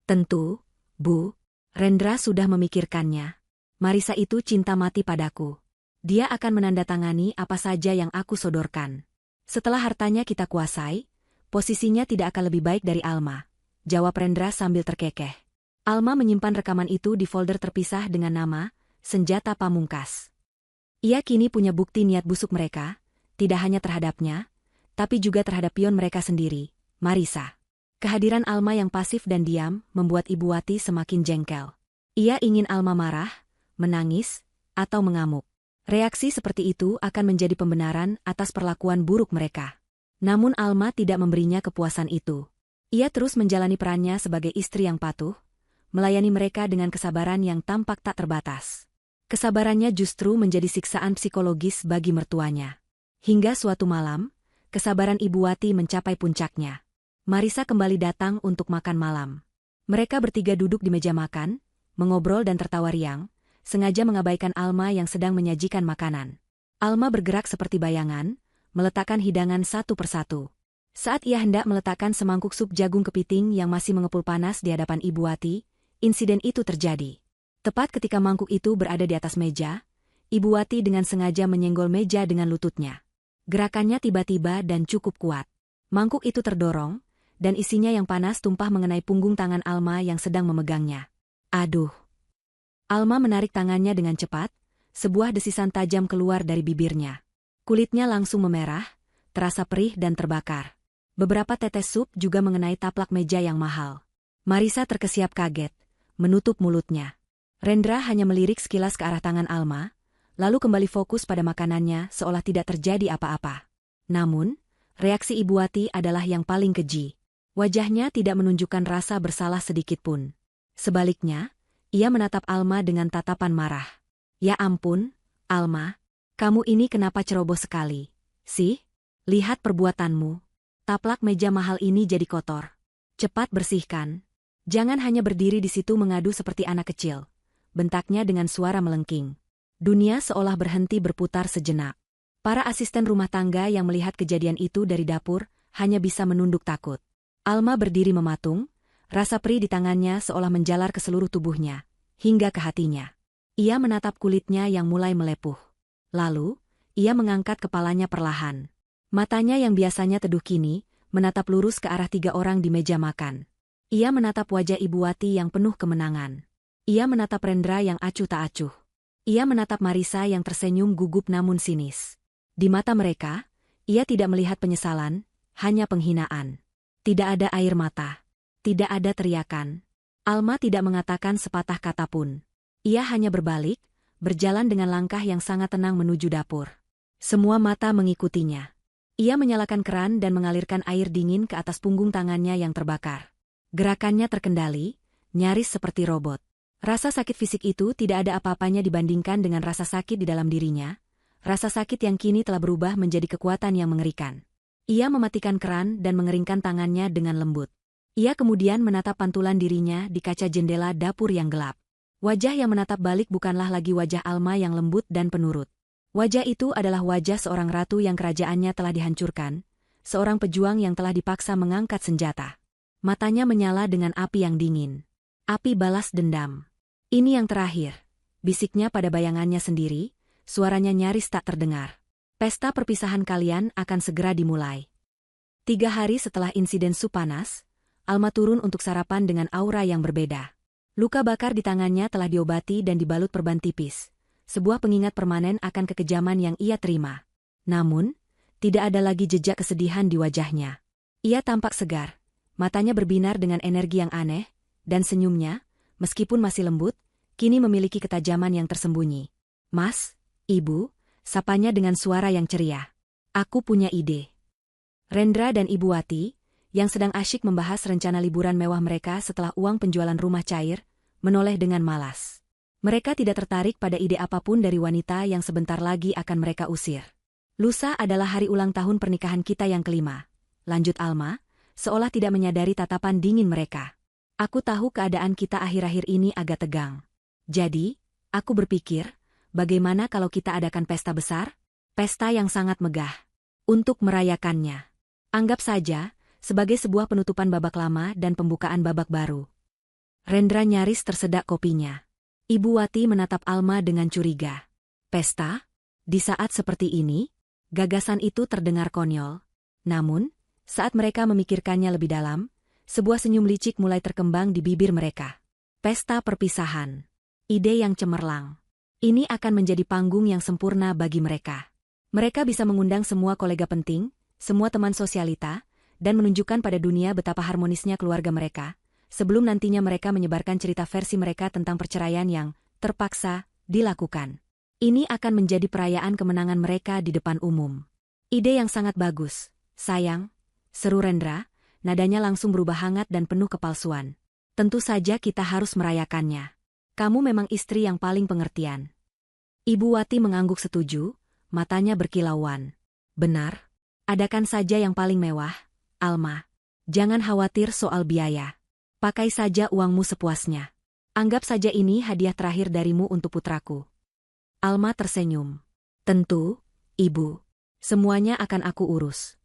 Tentu, Bu. Rendra sudah memikirkannya. Marisa itu cinta mati padaku. Dia akan menandatangani apa saja yang aku sodorkan. Setelah hartanya kita kuasai, posisinya tidak akan lebih baik dari Alma, jawab Rendra sambil terkekeh. Alma menyimpan rekaman itu di folder terpisah dengan nama, Senjata Pamungkas. Ia kini punya bukti niat busuk mereka, tidak hanya terhadapnya, tapi juga terhadap pion mereka sendiri, Marisa. Kehadiran Alma yang pasif dan diam membuat Ibu Wati semakin jengkel. Ia ingin Alma marah, menangis, atau mengamuk. Reaksi seperti itu akan menjadi pembenaran atas perlakuan buruk mereka. Namun Alma tidak memberinya kepuasan itu. Ia terus menjalani perannya sebagai istri yang patuh, melayani mereka dengan kesabaran yang tampak tak terbatas. Kesabarannya justru menjadi siksaan psikologis bagi mertuanya. Hingga suatu malam, kesabaran Ibu Wati mencapai puncaknya. Marisa kembali datang untuk makan malam. Mereka bertiga duduk di meja makan, mengobrol dan tertawa riang, sengaja mengabaikan Alma yang sedang menyajikan makanan. Alma bergerak seperti bayangan, meletakkan hidangan satu persatu. Saat ia hendak meletakkan semangkuk sup jagung kepiting yang masih mengepul panas di hadapan Ibu Wati, insiden itu terjadi. Tepat ketika mangkuk itu berada di atas meja, Ibu Wati dengan sengaja menyenggol meja dengan lututnya. Gerakannya tiba-tiba dan cukup kuat. Mangkuk itu terdorong, dan isinya yang panas tumpah mengenai punggung tangan Alma yang sedang memegangnya. Aduh! Alma menarik tangannya dengan cepat, sebuah desisan tajam keluar dari bibirnya. Kulitnya langsung memerah, terasa perih dan terbakar. Beberapa tetes sup juga mengenai taplak meja yang mahal. Marisa terkesiap kaget, menutup mulutnya. Rendra hanya melirik sekilas ke arah tangan Alma, lalu kembali fokus pada makanannya seolah tidak terjadi apa-apa. Namun, reaksi Ibu Wati adalah yang paling keji. Wajahnya tidak menunjukkan rasa bersalah sedikitpun. Sebaliknya, ia menatap Alma dengan tatapan marah. Ya ampun, Alma, kamu ini kenapa ceroboh sekali? Sih, lihat perbuatanmu. Taplak meja mahal ini jadi kotor. Cepat bersihkan. Jangan hanya berdiri di situ mengadu seperti anak kecil. Bentaknya dengan suara melengking. Dunia seolah berhenti berputar sejenak. Para asisten rumah tangga yang melihat kejadian itu dari dapur hanya bisa menunduk takut. Alma berdiri mematung, rasa perih di tangannya seolah menjalar ke seluruh tubuhnya, hingga ke hatinya. Ia menatap kulitnya yang mulai melepuh. Lalu, ia mengangkat kepalanya perlahan. Matanya yang biasanya teduh kini, menatap lurus ke arah tiga orang di meja makan. Ia menatap wajah Ibu Wati yang penuh kemenangan. Ia menatap Rendra yang acuh tak acuh. Ia menatap Marisa yang tersenyum gugup namun sinis. Di mata mereka, ia tidak melihat penyesalan, hanya penghinaan. Tidak ada air mata. Tidak ada teriakan. Alma tidak mengatakan sepatah kata pun. Ia hanya berbalik, berjalan dengan langkah yang sangat tenang menuju dapur. Semua mata mengikutinya. Ia menyalakan keran dan mengalirkan air dingin ke atas punggung tangannya yang terbakar. Gerakannya terkendali, nyaris seperti robot. Rasa sakit fisik itu tidak ada apa-apanya dibandingkan dengan rasa sakit di dalam dirinya, rasa sakit yang kini telah berubah menjadi kekuatan yang mengerikan. Ia mematikan keran dan mengeringkan tangannya dengan lembut. Ia kemudian menatap pantulan dirinya di kaca jendela dapur yang gelap. Wajah yang menatap balik bukanlah lagi wajah Alma yang lembut dan penurut. Wajah itu adalah wajah seorang ratu yang kerajaannya telah dihancurkan, seorang pejuang yang telah dipaksa mengangkat senjata. Matanya menyala dengan api yang dingin. Api balas dendam. Ini yang terakhir, bisiknya pada bayangannya sendiri, suaranya nyaris tak terdengar. Pesta perpisahan kalian akan segera dimulai. 3 hari setelah insiden sup panas, Alma turun untuk sarapan dengan aura yang berbeda. Luka bakar di tangannya telah diobati dan dibalut perban tipis, sebuah pengingat permanen akan kekejaman yang ia terima. Namun, tidak ada lagi jejak kesedihan di wajahnya. Ia tampak segar, matanya berbinar dengan energi yang aneh, dan senyumnya, meskipun masih lembut, kini memiliki ketajaman yang tersembunyi. Mas, Ibu, sapanya dengan suara yang ceria. Aku punya ide. Rendra dan Ibu Wati, yang sedang asyik membahas rencana liburan mewah mereka setelah uang penjualan rumah cair, menoleh dengan malas. Mereka tidak tertarik pada ide apapun dari wanita yang sebentar lagi akan mereka usir. Lusa adalah hari ulang tahun pernikahan kita yang kelima, lanjut Alma, seolah tidak menyadari tatapan dingin mereka. Aku tahu keadaan kita akhir-akhir ini agak tegang. Jadi, aku berpikir, bagaimana kalau kita adakan pesta besar? Pesta yang sangat megah. Untuk merayakannya. Anggap saja, sebagai sebuah penutupan babak lama dan pembukaan babak baru. Rendra nyaris tersedak kopinya. Ibu Wati menatap Alma dengan curiga. Pesta? Di saat seperti ini? Gagasan itu terdengar konyol. Namun, saat mereka memikirkannya lebih dalam, sebuah senyum licik mulai terkembang di bibir mereka. Pesta perpisahan. Ide yang cemerlang. Ini akan menjadi panggung yang sempurna bagi mereka. Mereka bisa mengundang semua kolega penting, semua teman sosialita, dan menunjukkan pada dunia betapa harmonisnya keluarga mereka, sebelum nantinya mereka menyebarkan cerita versi mereka tentang perceraian yang terpaksa dilakukan. Ini akan menjadi perayaan kemenangan mereka di depan umum. Ide yang sangat bagus, sayang, seru Rendra. Nadanya langsung berubah hangat dan penuh kepalsuan. Tentu saja kita harus merayakannya. Kamu memang istri yang paling pengertian. Ibu Wati mengangguk setuju, matanya berkilauan. Benar. Adakan saja yang paling mewah, Alma. Jangan khawatir soal biaya. Pakai saja uangmu sepuasnya. Anggap saja ini hadiah terakhir darimu untuk putraku. Alma tersenyum. Tentu, Ibu. Semuanya akan aku urus.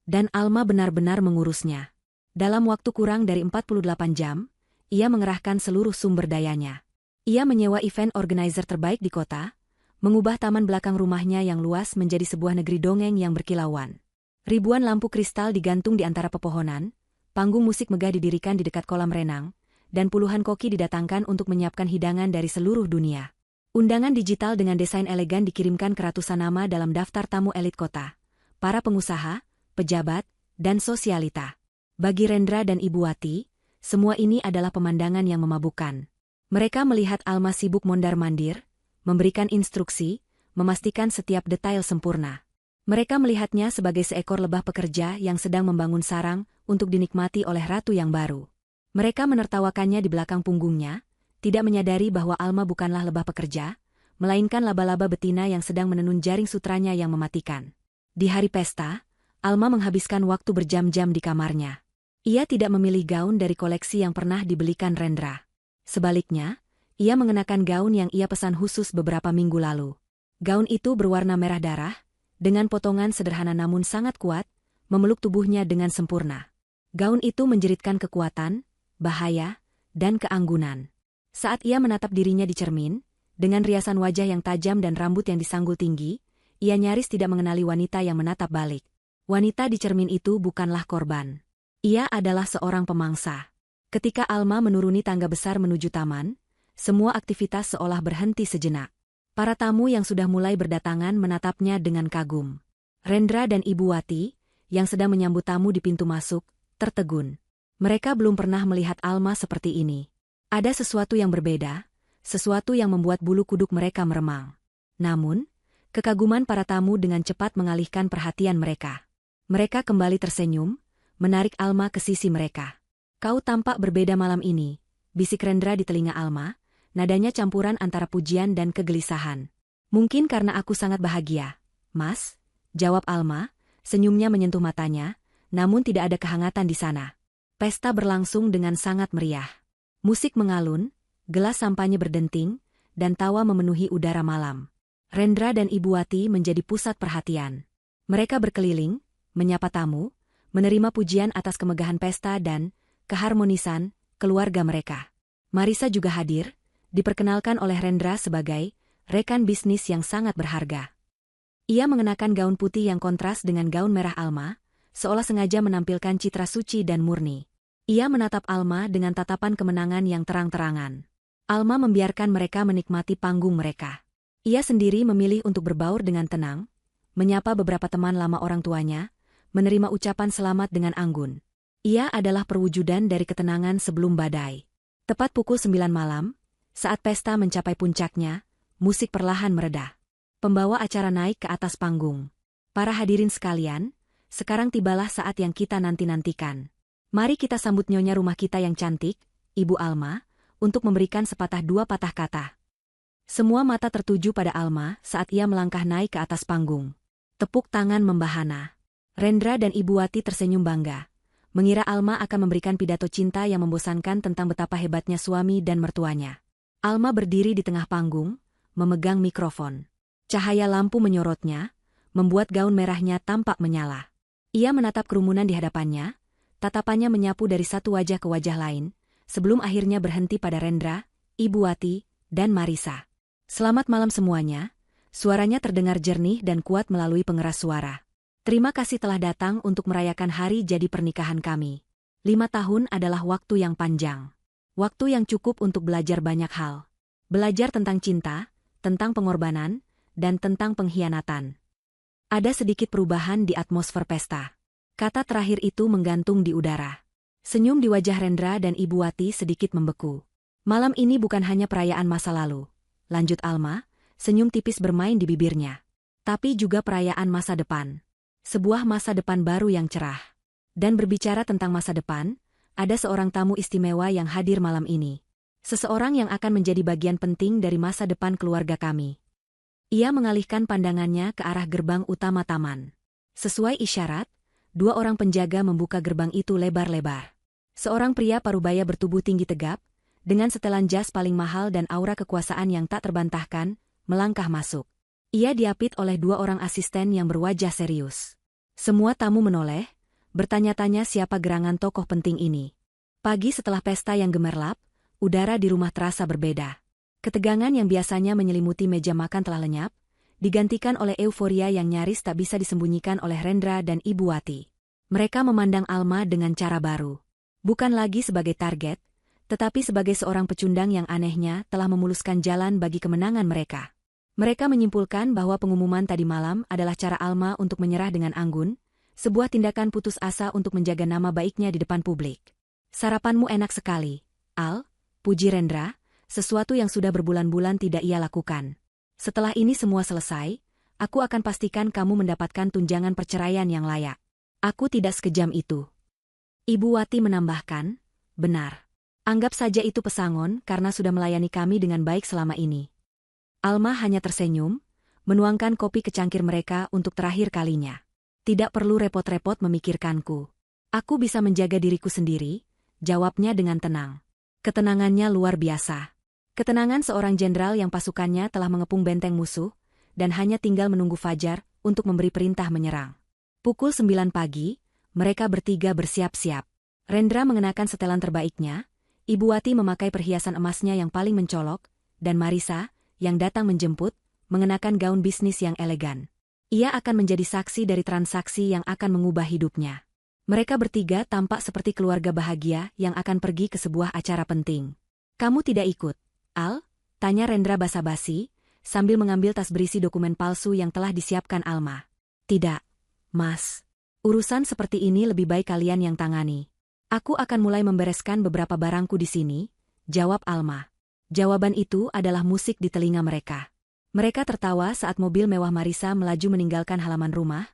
Dan Alma benar-benar mengurusnya. Dalam waktu kurang dari 48 jam, ia mengerahkan seluruh sumber dayanya. Ia menyewa event organizer terbaik di kota, mengubah taman belakang rumahnya yang luas menjadi sebuah negeri dongeng yang berkilauan. Ribuan lampu kristal digantung di antara pepohonan, panggung musik megah didirikan di dekat kolam renang, dan puluhan koki didatangkan untuk menyiapkan hidangan dari seluruh dunia. Undangan digital dengan desain elegan dikirimkan ke ratusan nama dalam daftar tamu elit kota, para pengusaha, pejabat, dan sosialita. Bagi Rendra dan Ibu Wati, semua ini adalah pemandangan yang memabukkan. Mereka melihat Alma sibuk mondar-mandir, memberikan instruksi, memastikan setiap detail sempurna. Mereka melihatnya sebagai seekor lebah pekerja yang sedang membangun sarang untuk dinikmati oleh ratu yang baru. Mereka menertawakannya di belakang punggungnya, tidak menyadari bahwa Alma bukanlah lebah pekerja, melainkan laba-laba betina yang sedang menenun jaring sutranya yang mematikan. Di hari pesta, Alma menghabiskan waktu berjam-jam di kamarnya. Ia tidak memilih gaun dari koleksi yang pernah dibelikan Rendra. Sebaliknya, ia mengenakan gaun yang ia pesan khusus beberapa minggu lalu. Gaun itu berwarna merah darah, dengan potongan sederhana namun sangat kuat, memeluk tubuhnya dengan sempurna. Gaun itu menjeritkan kekuatan, bahaya, dan keanggunan. Saat ia menatap dirinya di cermin, dengan riasan wajah yang tajam dan rambut yang disanggul tinggi, ia nyaris tidak mengenali wanita yang menatap balik. Wanita di cermin itu bukanlah korban. Ia adalah seorang pemangsa. Ketika Alma menuruni tangga besar menuju taman, semua aktivitas seolah berhenti sejenak. Para tamu yang sudah mulai berdatangan menatapnya dengan kagum. Rendra dan Ibu Wati, yang sedang menyambut tamu di pintu masuk, tertegun. Mereka belum pernah melihat Alma seperti ini. Ada sesuatu yang berbeda, sesuatu yang membuat bulu kuduk mereka meremang. Namun, kekaguman para tamu dengan cepat mengalihkan perhatian mereka. Mereka kembali tersenyum, menarik Alma ke sisi mereka. Kau tampak berbeda malam ini, bisik Rendra di telinga Alma, nadanya campuran antara pujian dan kegelisahan. Mungkin karena aku sangat bahagia, Mas, jawab Alma, senyumnya menyentuh matanya, namun tidak ada kehangatan di sana. Pesta berlangsung dengan sangat meriah. Musik mengalun, gelas sampahnya berdenting, dan tawa memenuhi udara malam. Rendra dan Ibu Wati menjadi pusat perhatian. Mereka berkeliling, menyapa tamu, menerima pujian atas kemegahan pesta dan keharmonisan keluarga mereka. Marisa juga hadir, diperkenalkan oleh Rendra sebagai rekan bisnis yang sangat berharga. Ia mengenakan gaun putih yang kontras dengan gaun merah Alma, seolah sengaja menampilkan citra suci dan murni. Ia menatap Alma dengan tatapan kemenangan yang terang-terangan. Alma membiarkan mereka menikmati panggung mereka. Ia sendiri memilih untuk berbaur dengan tenang, menyapa beberapa teman lama orang tuanya, menerima ucapan selamat dengan anggun. Ia adalah perwujudan dari ketenangan sebelum badai. Tepat pukul 9 malam, saat pesta mencapai puncaknya, musik perlahan mereda. Pembawa acara naik ke atas panggung. Para hadirin sekalian, sekarang tibalah saat yang kita nanti-nantikan. Mari kita sambut nyonya rumah kita yang cantik, Ibu Alma, untuk memberikan sepatah dua patah kata. Semua mata tertuju pada Alma saat ia melangkah naik ke atas panggung. Tepuk tangan membahana. Rendra dan Ibu Wati tersenyum bangga, mengira Alma akan memberikan pidato cinta yang membosankan tentang betapa hebatnya suami dan mertuanya. Alma berdiri di tengah panggung, memegang mikrofon. Cahaya lampu menyorotnya, membuat gaun merahnya tampak menyala. Ia menatap kerumunan di hadapannya, tatapannya menyapu dari satu wajah ke wajah lain, sebelum akhirnya berhenti pada Rendra, Ibu Wati, dan Marisa. Selamat malam semuanya, suaranya terdengar jernih dan kuat melalui pengeras suara. Terima kasih telah datang untuk merayakan hari jadi pernikahan kami. 5 tahun adalah waktu yang panjang. Waktu yang cukup untuk belajar banyak hal. Belajar tentang cinta, tentang pengorbanan, dan tentang pengkhianatan. Ada sedikit perubahan di atmosfer pesta. Kata terakhir itu menggantung di udara. Senyum di wajah Rendra dan Ibu Wati sedikit membeku. Malam ini bukan hanya perayaan masa lalu, lanjut Alma, senyum tipis bermain di bibirnya. Tapi juga perayaan masa depan. Sebuah masa depan baru yang cerah. Dan berbicara tentang masa depan, ada seorang tamu istimewa yang hadir malam ini. Seseorang yang akan menjadi bagian penting dari masa depan keluarga kami. Ia mengalihkan pandangannya ke arah gerbang utama taman. Sesuai isyarat, 2 orang penjaga membuka gerbang itu lebar-lebar. Seorang pria parubaya bertubuh tinggi tegap, dengan setelan jas paling mahal dan aura kekuasaan yang tak terbantahkan, melangkah masuk. Ia diapit oleh 2 orang asisten yang berwajah serius. Semua tamu menoleh, bertanya-tanya siapa gerangan tokoh penting ini. Pagi setelah pesta yang gemerlap, udara di rumah terasa berbeda. Ketegangan yang biasanya menyelimuti meja makan telah lenyap, digantikan oleh euforia yang nyaris tak bisa disembunyikan oleh Rendra dan Ibu Wati. Mereka memandang Alma dengan cara baru. Bukan lagi sebagai target, tetapi sebagai seorang pecundang yang anehnya telah memuluskan jalan bagi kemenangan mereka. Mereka menyimpulkan bahwa pengumuman tadi malam adalah cara Alma untuk menyerah dengan anggun, sebuah tindakan putus asa untuk menjaga nama baiknya di depan publik. Sarapanmu enak sekali, Al, puji Rendra, sesuatu yang sudah berbulan-bulan tidak ia lakukan. Setelah ini semua selesai, aku akan pastikan kamu mendapatkan tunjangan perceraian yang layak. Aku tidak sekejam itu. Ibu Wati menambahkan, benar. Anggap saja itu pesangon karena sudah melayani kami dengan baik selama ini. Alma hanya tersenyum, menuangkan kopi ke cangkir mereka untuk terakhir kalinya. Tidak perlu repot-repot memikirkanku. Aku bisa menjaga diriku sendiri, jawabnya dengan tenang. Ketenangannya luar biasa. Ketenangan seorang jenderal yang pasukannya telah mengepung benteng musuh, dan hanya tinggal menunggu fajar untuk memberi perintah menyerang. Pukul 9 pagi, mereka bertiga bersiap-siap. Rendra mengenakan setelan terbaiknya, Ibu Wati memakai perhiasan emasnya yang paling mencolok, dan Marisa, yang datang menjemput, mengenakan gaun bisnis yang elegan. Ia akan menjadi saksi dari transaksi yang akan mengubah hidupnya. Mereka bertiga tampak seperti keluarga bahagia yang akan pergi ke sebuah acara penting. Kamu tidak ikut, Al? Tanya Rendra basa-basi, sambil mengambil tas berisi dokumen palsu yang telah disiapkan Alma. Tidak, Mas. Urusan seperti ini lebih baik kalian yang tangani. Aku akan mulai membereskan beberapa barangku di sini, jawab Alma. Jawaban itu adalah musik di telinga mereka. Mereka tertawa saat mobil mewah Marisa melaju meninggalkan halaman rumah,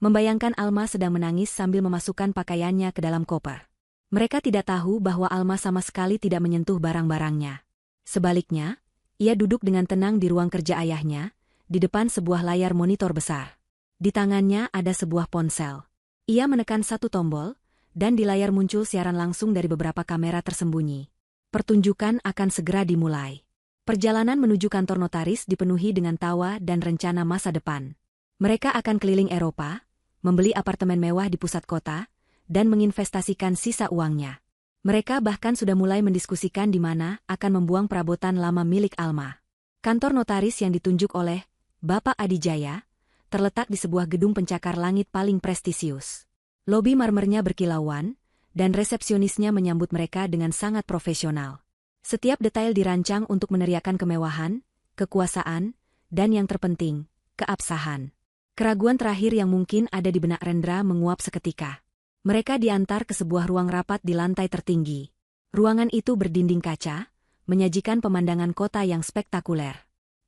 membayangkan Alma sedang menangis sambil memasukkan pakaiannya ke dalam koper. Mereka tidak tahu bahwa Alma sama sekali tidak menyentuh barang-barangnya. Sebaliknya, ia duduk dengan tenang di ruang kerja ayahnya, di depan sebuah layar monitor besar. Di tangannya ada sebuah ponsel. Ia menekan satu tombol, dan di layar muncul siaran langsung dari beberapa kamera tersembunyi. Pertunjukan akan segera dimulai. Perjalanan menuju kantor notaris dipenuhi dengan tawa dan rencana masa depan. Mereka akan keliling Eropa, membeli apartemen mewah di pusat kota, dan menginvestasikan sisa uangnya. Mereka bahkan sudah mulai mendiskusikan di mana akan membuang perabotan lama milik Alma. Kantor notaris yang ditunjuk oleh Bapak Adijaya terletak di sebuah gedung pencakar langit paling prestisius. Lobi marmernya berkilauan, dan resepsionisnya menyambut mereka dengan sangat profesional. Setiap detail dirancang untuk meneriakan kemewahan, kekuasaan, dan yang terpenting, keabsahan. Keraguan terakhir yang mungkin ada di benak Rendra menguap seketika. Mereka diantar ke sebuah ruang rapat di lantai tertinggi. Ruangan itu berdinding kaca, menyajikan pemandangan kota yang spektakuler.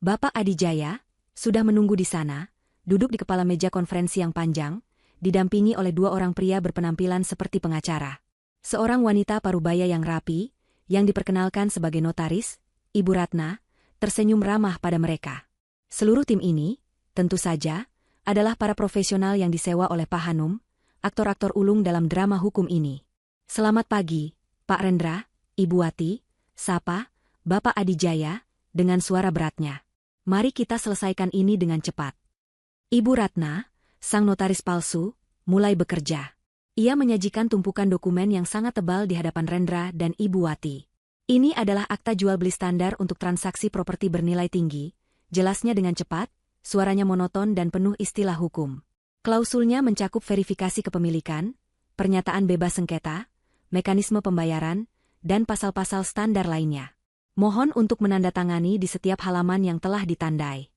Bapak Adijaya sudah menunggu di sana, duduk di kepala meja konferensi yang panjang, didampingi oleh 2 orang pria berpenampilan seperti pengacara. Seorang wanita parubaya yang rapi, yang diperkenalkan sebagai notaris, Ibu Ratna, tersenyum ramah pada mereka. Seluruh tim ini, tentu saja, adalah para profesional yang disewa oleh Pak Hanum, aktor-aktor ulung dalam drama hukum ini. Selamat pagi, Pak Rendra, Ibu Wati, sapa, Bapak Adijaya, dengan suara beratnya. Mari kita selesaikan ini dengan cepat. Ibu Ratna, sang notaris palsu, mulai bekerja. Ia menyajikan tumpukan dokumen yang sangat tebal di hadapan Rendra dan Ibu Wati. Ini adalah akta jual beli standar untuk transaksi properti bernilai tinggi, jelasnya dengan cepat, suaranya monoton dan penuh istilah hukum. Klausulnya mencakup verifikasi kepemilikan, pernyataan bebas sengketa, mekanisme pembayaran, dan pasal-pasal standar lainnya. Mohon untuk menandatangani di setiap halaman yang telah ditandai.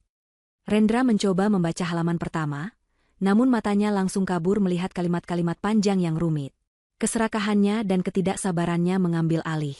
Rendra mencoba membaca halaman pertama, namun matanya langsung kabur melihat kalimat-kalimat panjang yang rumit. Keserakahannya dan ketidaksabarannya mengambil alih.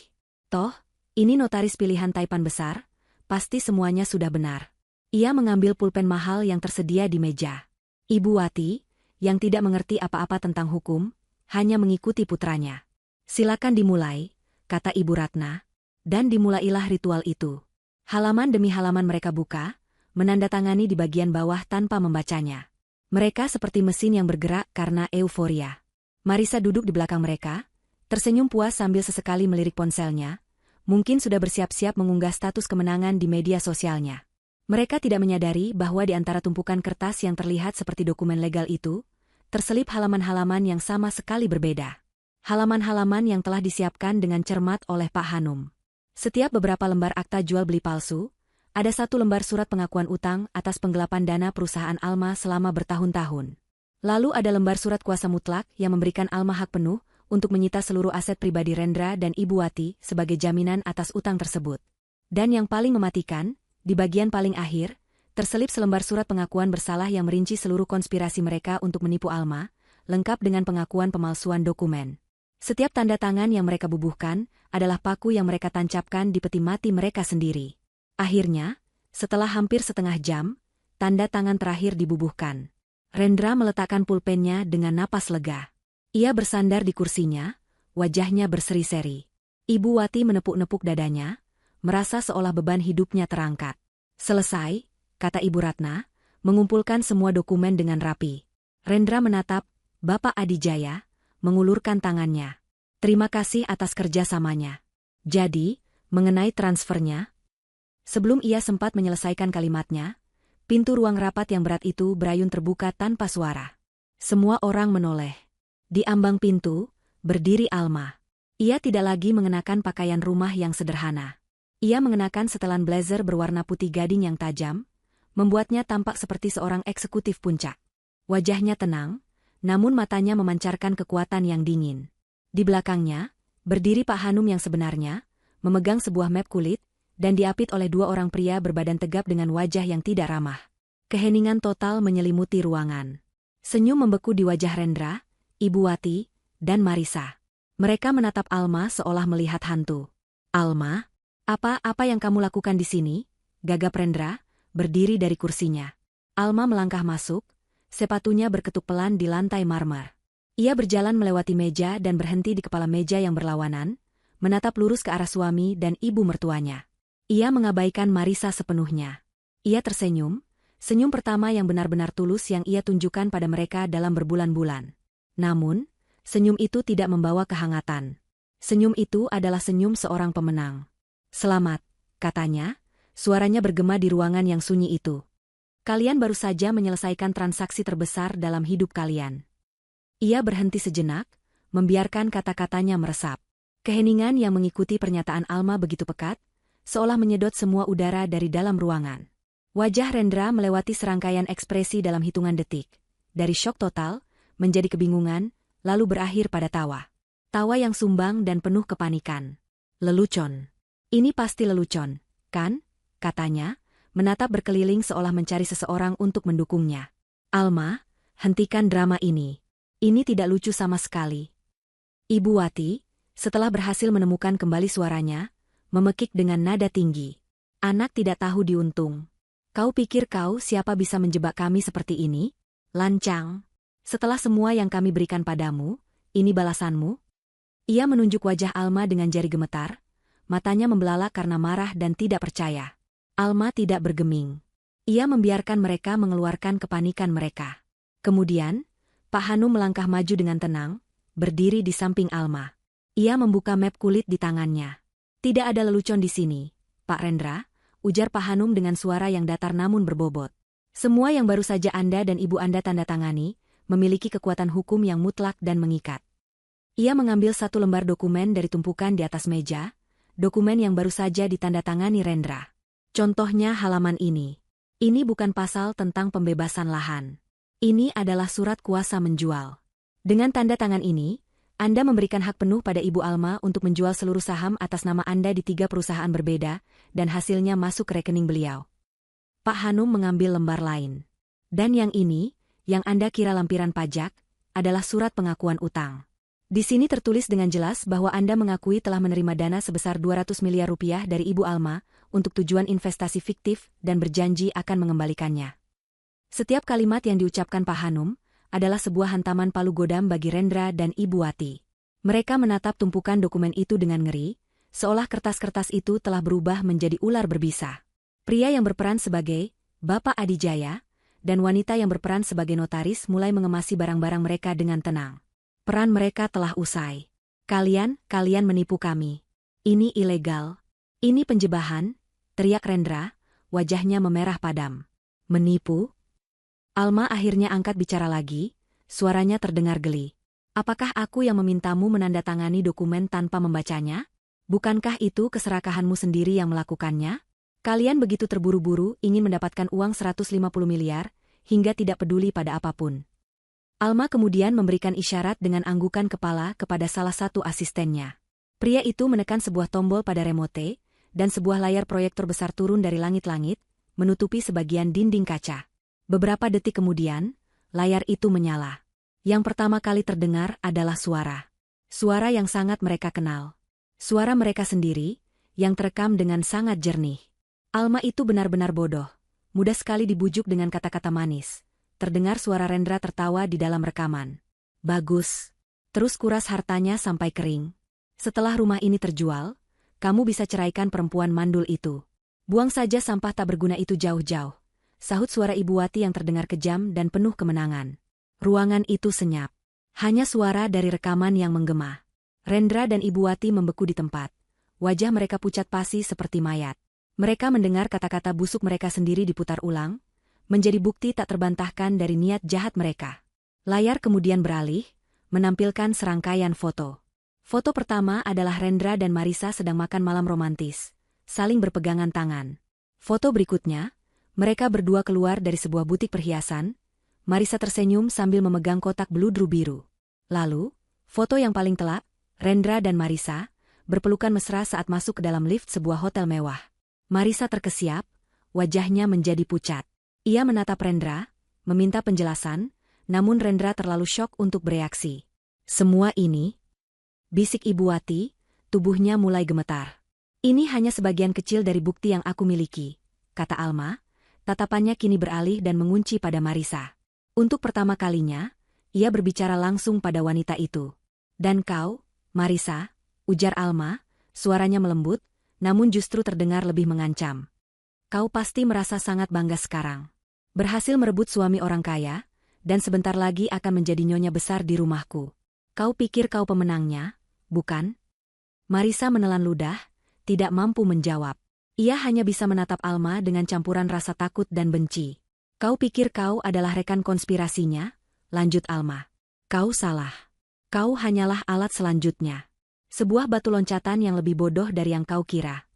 Toh, ini notaris pilihan Taipan besar, pasti semuanya sudah benar. Ia mengambil pulpen mahal yang tersedia di meja. Ibu Wati, yang tidak mengerti apa-apa tentang hukum, hanya mengikuti putranya. Silakan dimulai, kata Ibu Ratna, dan dimulailah ritual itu. Halaman demi halaman mereka buka, menandatangani di bagian bawah tanpa membacanya. Mereka seperti mesin yang bergerak karena euforia. Marisa duduk di belakang mereka, tersenyum puas sambil sesekali melirik ponselnya, mungkin sudah bersiap-siap mengunggah status kemenangan di media sosialnya. Mereka tidak menyadari bahwa di antara tumpukan kertas yang terlihat seperti dokumen legal itu, terselip halaman-halaman yang sama sekali berbeda. Halaman-halaman yang telah disiapkan dengan cermat oleh Pak Hanum. Setiap beberapa lembar akta jual beli palsu, ada satu lembar surat pengakuan utang atas penggelapan dana perusahaan Alma selama bertahun-tahun. Lalu ada lembar surat kuasa mutlak yang memberikan Alma hak penuh untuk menyita seluruh aset pribadi Rendra dan Ibu Wati sebagai jaminan atas utang tersebut. Dan yang paling mematikan, di bagian paling akhir, terselip selembar surat pengakuan bersalah yang merinci seluruh konspirasi mereka untuk menipu Alma, lengkap dengan pengakuan pemalsuan dokumen. Setiap tanda tangan yang mereka bubuhkan adalah paku yang mereka tancapkan di peti mati mereka sendiri. Akhirnya, setelah hampir setengah jam, tanda tangan terakhir dibubuhkan. Rendra meletakkan pulpennya dengan napas lega. Ia bersandar di kursinya, wajahnya berseri-seri. Ibu Wati menepuk-nepuk dadanya, merasa seolah beban hidupnya terangkat. Selesai, kata Ibu Ratna, mengumpulkan semua dokumen dengan rapi. Rendra menatap Bapak Adijaya, mengulurkan tangannya. Terima kasih atas kerjasamanya. Jadi, mengenai transfernya? Sebelum ia sempat menyelesaikan kalimatnya, pintu ruang rapat yang berat itu berayun terbuka tanpa suara. Semua orang menoleh. Di ambang pintu, berdiri Alma. Ia tidak lagi mengenakan pakaian rumah yang sederhana. Ia mengenakan setelan blazer berwarna putih gading yang tajam, membuatnya tampak seperti seorang eksekutif puncak. Wajahnya tenang, namun matanya memancarkan kekuatan yang dingin. Di belakangnya, berdiri Pak Hanum yang sebenarnya, memegang sebuah map kulit, dan diapit oleh dua orang pria berbadan tegap dengan wajah yang tidak ramah. Keheningan total menyelimuti ruangan. Senyum membeku di wajah Rendra, Ibu Wati, dan Marisa. Mereka menatap Alma seolah melihat hantu. Alma? Apa yang kamu lakukan di sini? Gagap Rendra, berdiri dari kursinya. Alma melangkah masuk, sepatunya berketuk pelan di lantai marmer. Ia berjalan melewati meja dan berhenti di kepala meja yang berlawanan, menatap lurus ke arah suami dan ibu mertuanya. Ia mengabaikan Marisa sepenuhnya. Ia tersenyum, senyum pertama yang benar-benar tulus yang ia tunjukkan pada mereka dalam berbulan-bulan. Namun, senyum itu tidak membawa kehangatan. Senyum itu adalah senyum seorang pemenang. Selamat, katanya, suaranya bergema di ruangan yang sunyi itu. Kalian baru saja menyelesaikan transaksi terbesar dalam hidup kalian. Ia berhenti sejenak, membiarkan kata-katanya meresap. Keheningan yang mengikuti pernyataan Alma begitu pekat, seolah menyedot semua udara dari dalam ruangan. Wajah Rendra melewati serangkaian ekspresi dalam hitungan detik. Dari syok total, menjadi kebingungan, lalu berakhir pada tawa. Tawa yang sumbang dan penuh kepanikan. Lelucon. Ini pasti lelucon, kan? Katanya, menatap berkeliling seolah mencari seseorang untuk mendukungnya. Alma, hentikan drama ini. Ini tidak lucu sama sekali. Ibu Wati, setelah berhasil menemukan kembali suaranya, memekik dengan nada tinggi. Anak tidak tahu diuntung. Kau pikir kau siapa bisa menjebak kami seperti ini? Lancang. Setelah semua yang kami berikan padamu, ini balasanmu? Ia menunjuk wajah Alma dengan jari gemetar, matanya membelalak karena marah dan tidak percaya. Alma tidak bergeming. Ia membiarkan mereka mengeluarkan kepanikan mereka. Kemudian, Pak Hanum melangkah maju dengan tenang, berdiri di samping Alma. Ia membuka map kulit di tangannya. Tidak ada lelucon di sini, Pak Rendra, ujar Pak Hanum dengan suara yang datar namun berbobot. Semua yang baru saja Anda dan Ibu Anda tanda tangani, memiliki kekuatan hukum yang mutlak dan mengikat. Ia mengambil satu lembar dokumen dari tumpukan di atas meja, dokumen yang baru saja ditandatangani Rendra. Contohnya halaman ini. Ini bukan pasal tentang pembebasan lahan. Ini adalah surat kuasa menjual. Dengan tanda tangan ini, Anda memberikan hak penuh pada Ibu Alma untuk menjual seluruh saham atas nama Anda di 3 perusahaan berbeda, dan hasilnya masuk ke rekening beliau. Pak Hanum mengambil lembar lain. Dan yang ini, yang Anda kira lampiran pajak, adalah surat pengakuan utang. Di sini tertulis dengan jelas bahwa Anda mengakui telah menerima dana sebesar 200 miliar rupiah dari Ibu Alma untuk tujuan investasi fiktif dan berjanji akan mengembalikannya. Setiap kalimat yang diucapkan Pak Hanum adalah sebuah hantaman palu godam bagi Rendra dan Ibu Wati. Mereka menatap tumpukan dokumen itu dengan ngeri, seolah kertas-kertas itu telah berubah menjadi ular berbisa. Pria yang berperan sebagai Bapak Adijaya, dan wanita yang berperan sebagai notaris mulai mengemasi barang-barang mereka dengan tenang. Peran mereka telah usai. Kalian menipu kami. Ini ilegal. Ini penjebahan, teriak Rendra, wajahnya memerah padam. Menipu? Alma akhirnya angkat bicara lagi, suaranya terdengar geli. Apakah aku yang memintamu menandatangani dokumen tanpa membacanya? Bukankah itu keserakahanmu sendiri yang melakukannya? Kalian begitu terburu-buru ingin mendapatkan uang 150 miliar, hingga tidak peduli pada apapun. Alma kemudian memberikan isyarat dengan anggukan kepala kepada salah satu asistennya. Pria itu menekan sebuah tombol pada remote, dan sebuah layar proyektor besar turun dari langit-langit, menutupi sebagian dinding kaca. Beberapa detik kemudian, layar itu menyala. Yang pertama kali terdengar adalah suara. Suara yang sangat mereka kenal. Suara mereka sendiri, yang terekam dengan sangat jernih. Alma itu benar-benar bodoh. Mudah sekali dibujuk dengan kata-kata manis. Terdengar suara Rendra tertawa di dalam rekaman. Bagus. Terus kuras hartanya sampai kering. Setelah rumah ini terjual, kamu bisa ceraikan perempuan mandul itu. Buang saja sampah tak berguna itu jauh-jauh. Sahut suara Ibu Wati yang terdengar kejam dan penuh kemenangan. Ruangan itu senyap. Hanya suara dari rekaman yang menggema. Rendra dan Ibu Wati membeku di tempat. Wajah mereka pucat pasi seperti mayat. Mereka mendengar kata-kata busuk mereka sendiri diputar ulang, menjadi bukti tak terbantahkan dari niat jahat mereka. Layar kemudian beralih, menampilkan serangkaian foto. Foto pertama adalah Rendra dan Marisa sedang makan malam romantis, saling berpegangan tangan. Foto berikutnya, mereka berdua keluar dari sebuah butik perhiasan. Marisa tersenyum sambil memegang kotak beludru biru. Lalu, foto yang paling telak, Rendra dan Marisa berpelukan mesra saat masuk ke dalam lift sebuah hotel mewah. Marisa terkesiap, wajahnya menjadi pucat. Ia menatap Rendra, meminta penjelasan, namun Rendra terlalu syok untuk bereaksi. Semua ini, bisik Ibu Wati, tubuhnya mulai gemetar. Ini hanya sebagian kecil dari bukti yang aku miliki, kata Alma. Tatapannya kini beralih dan mengunci pada Marisa. Untuk pertama kalinya, ia berbicara langsung pada wanita itu. Dan kau, Marisa, ujar Alma, suaranya melembut, namun justru terdengar lebih mengancam. Kau pasti merasa sangat bangga sekarang. Berhasil merebut suami orang kaya, dan sebentar lagi akan menjadi nyonya besar di rumahku. Kau pikir kau pemenangnya, bukan? Marisa menelan ludah, tidak mampu menjawab. Ia hanya bisa menatap Alma dengan campuran rasa takut dan benci. Kau pikir kau adalah rekan konspirasinya? Lanjut Alma. Kau salah. Kau hanyalah alat selanjutnya. Sebuah batu loncatan yang lebih bodoh dari yang kau kira.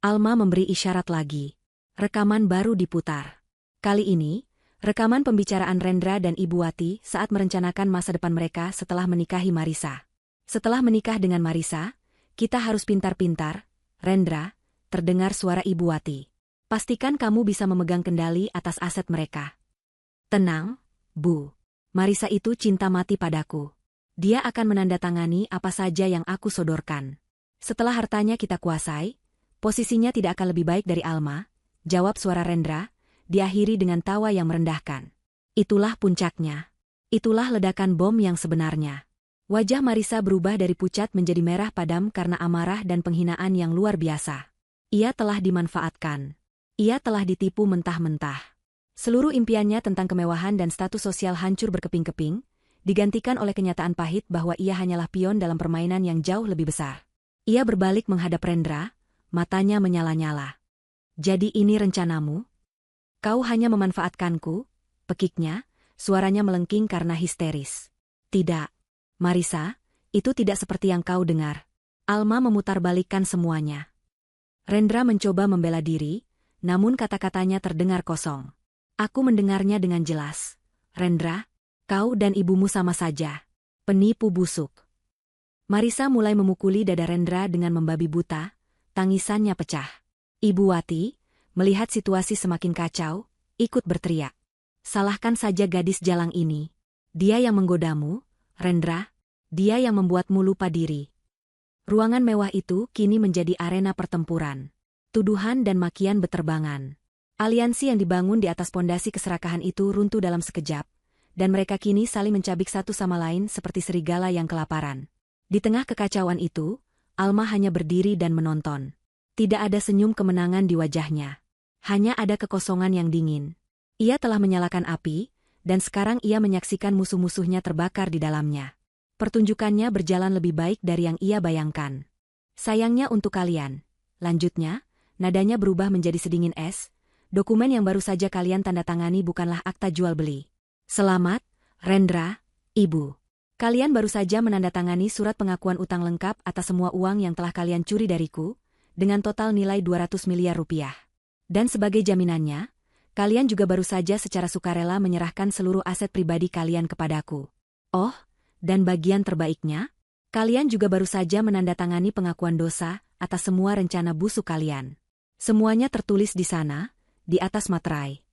Alma memberi isyarat lagi. Rekaman baru diputar. Kali ini, rekaman pembicaraan Rendra dan Ibu Wati saat merencanakan masa depan mereka setelah menikahi Marisa. Setelah menikah dengan Marisa, kita harus pintar-pintar, Rendra, terdengar suara Ibu Wati. Pastikan kamu bisa memegang kendali atas aset mereka. Tenang, Bu. Marisa itu cinta mati padaku. Dia akan menandatangani apa saja yang aku sodorkan. Setelah hartanya kita kuasai, posisinya tidak akan lebih baik dari Alma, jawab suara Rendra, diakhiri dengan tawa yang merendahkan. Itulah puncaknya. Itulah ledakan bom yang sebenarnya. Wajah Marisa berubah dari pucat menjadi merah padam karena amarah dan penghinaan yang luar biasa. Ia telah dimanfaatkan. Ia telah ditipu mentah-mentah. Seluruh impiannya tentang kemewahan dan status sosial hancur berkeping-keping, digantikan oleh kenyataan pahit bahwa ia hanyalah pion dalam permainan yang jauh lebih besar. Ia berbalik menghadap Rendra, matanya menyala-nyala. Jadi ini rencanamu? Kau hanya memanfaatkanku? Pekiknya, suaranya melengking karena histeris. Tidak. Marisa, itu tidak seperti yang kau dengar. Alma memutarbalikkan semuanya. Rendra mencoba membela diri, namun kata-katanya terdengar kosong. Aku mendengarnya dengan jelas. Rendra, kau dan ibumu sama saja. Penipu busuk. Marisa mulai memukuli dada Rendra dengan membabi buta, tangisannya pecah. Ibu Wati, melihat situasi semakin kacau, ikut berteriak. Salahkan saja gadis jalang ini. Dia yang menggodamu, Rendra. Dia yang membuatmu lupa diri. Ruangan mewah itu kini menjadi arena pertempuran. Tuduhan dan makian beterbangan. Aliansi yang dibangun di atas pondasi keserakahan itu runtuh dalam sekejap, dan mereka kini saling mencabik satu sama lain seperti serigala yang kelaparan. Di tengah kekacauan itu, Alma hanya berdiri dan menonton. Tidak ada senyum kemenangan di wajahnya. Hanya ada kekosongan yang dingin. Ia telah menyalakan api, dan sekarang ia menyaksikan musuh-musuhnya terbakar di dalamnya. Pertunjukannya berjalan lebih baik dari yang ia bayangkan. Sayangnya untuk kalian. Lanjutnya, nadanya berubah menjadi sedingin es. Dokumen yang baru saja kalian tanda tangani bukanlah akta jual beli. Selamat, Rendra, Ibu. Kalian baru saja menandatangani surat pengakuan utang lengkap atas semua uang yang telah kalian curi dariku, dengan total nilai 200 miliar rupiah. Dan sebagai jaminannya, kalian juga baru saja secara sukarela menyerahkan seluruh aset pribadi kalian kepadaku. Oh, dan bagian terbaiknya, kalian juga baru saja menandatangani pengakuan dosa atas semua rencana busuk kalian. Semuanya tertulis di sana, di atas materai.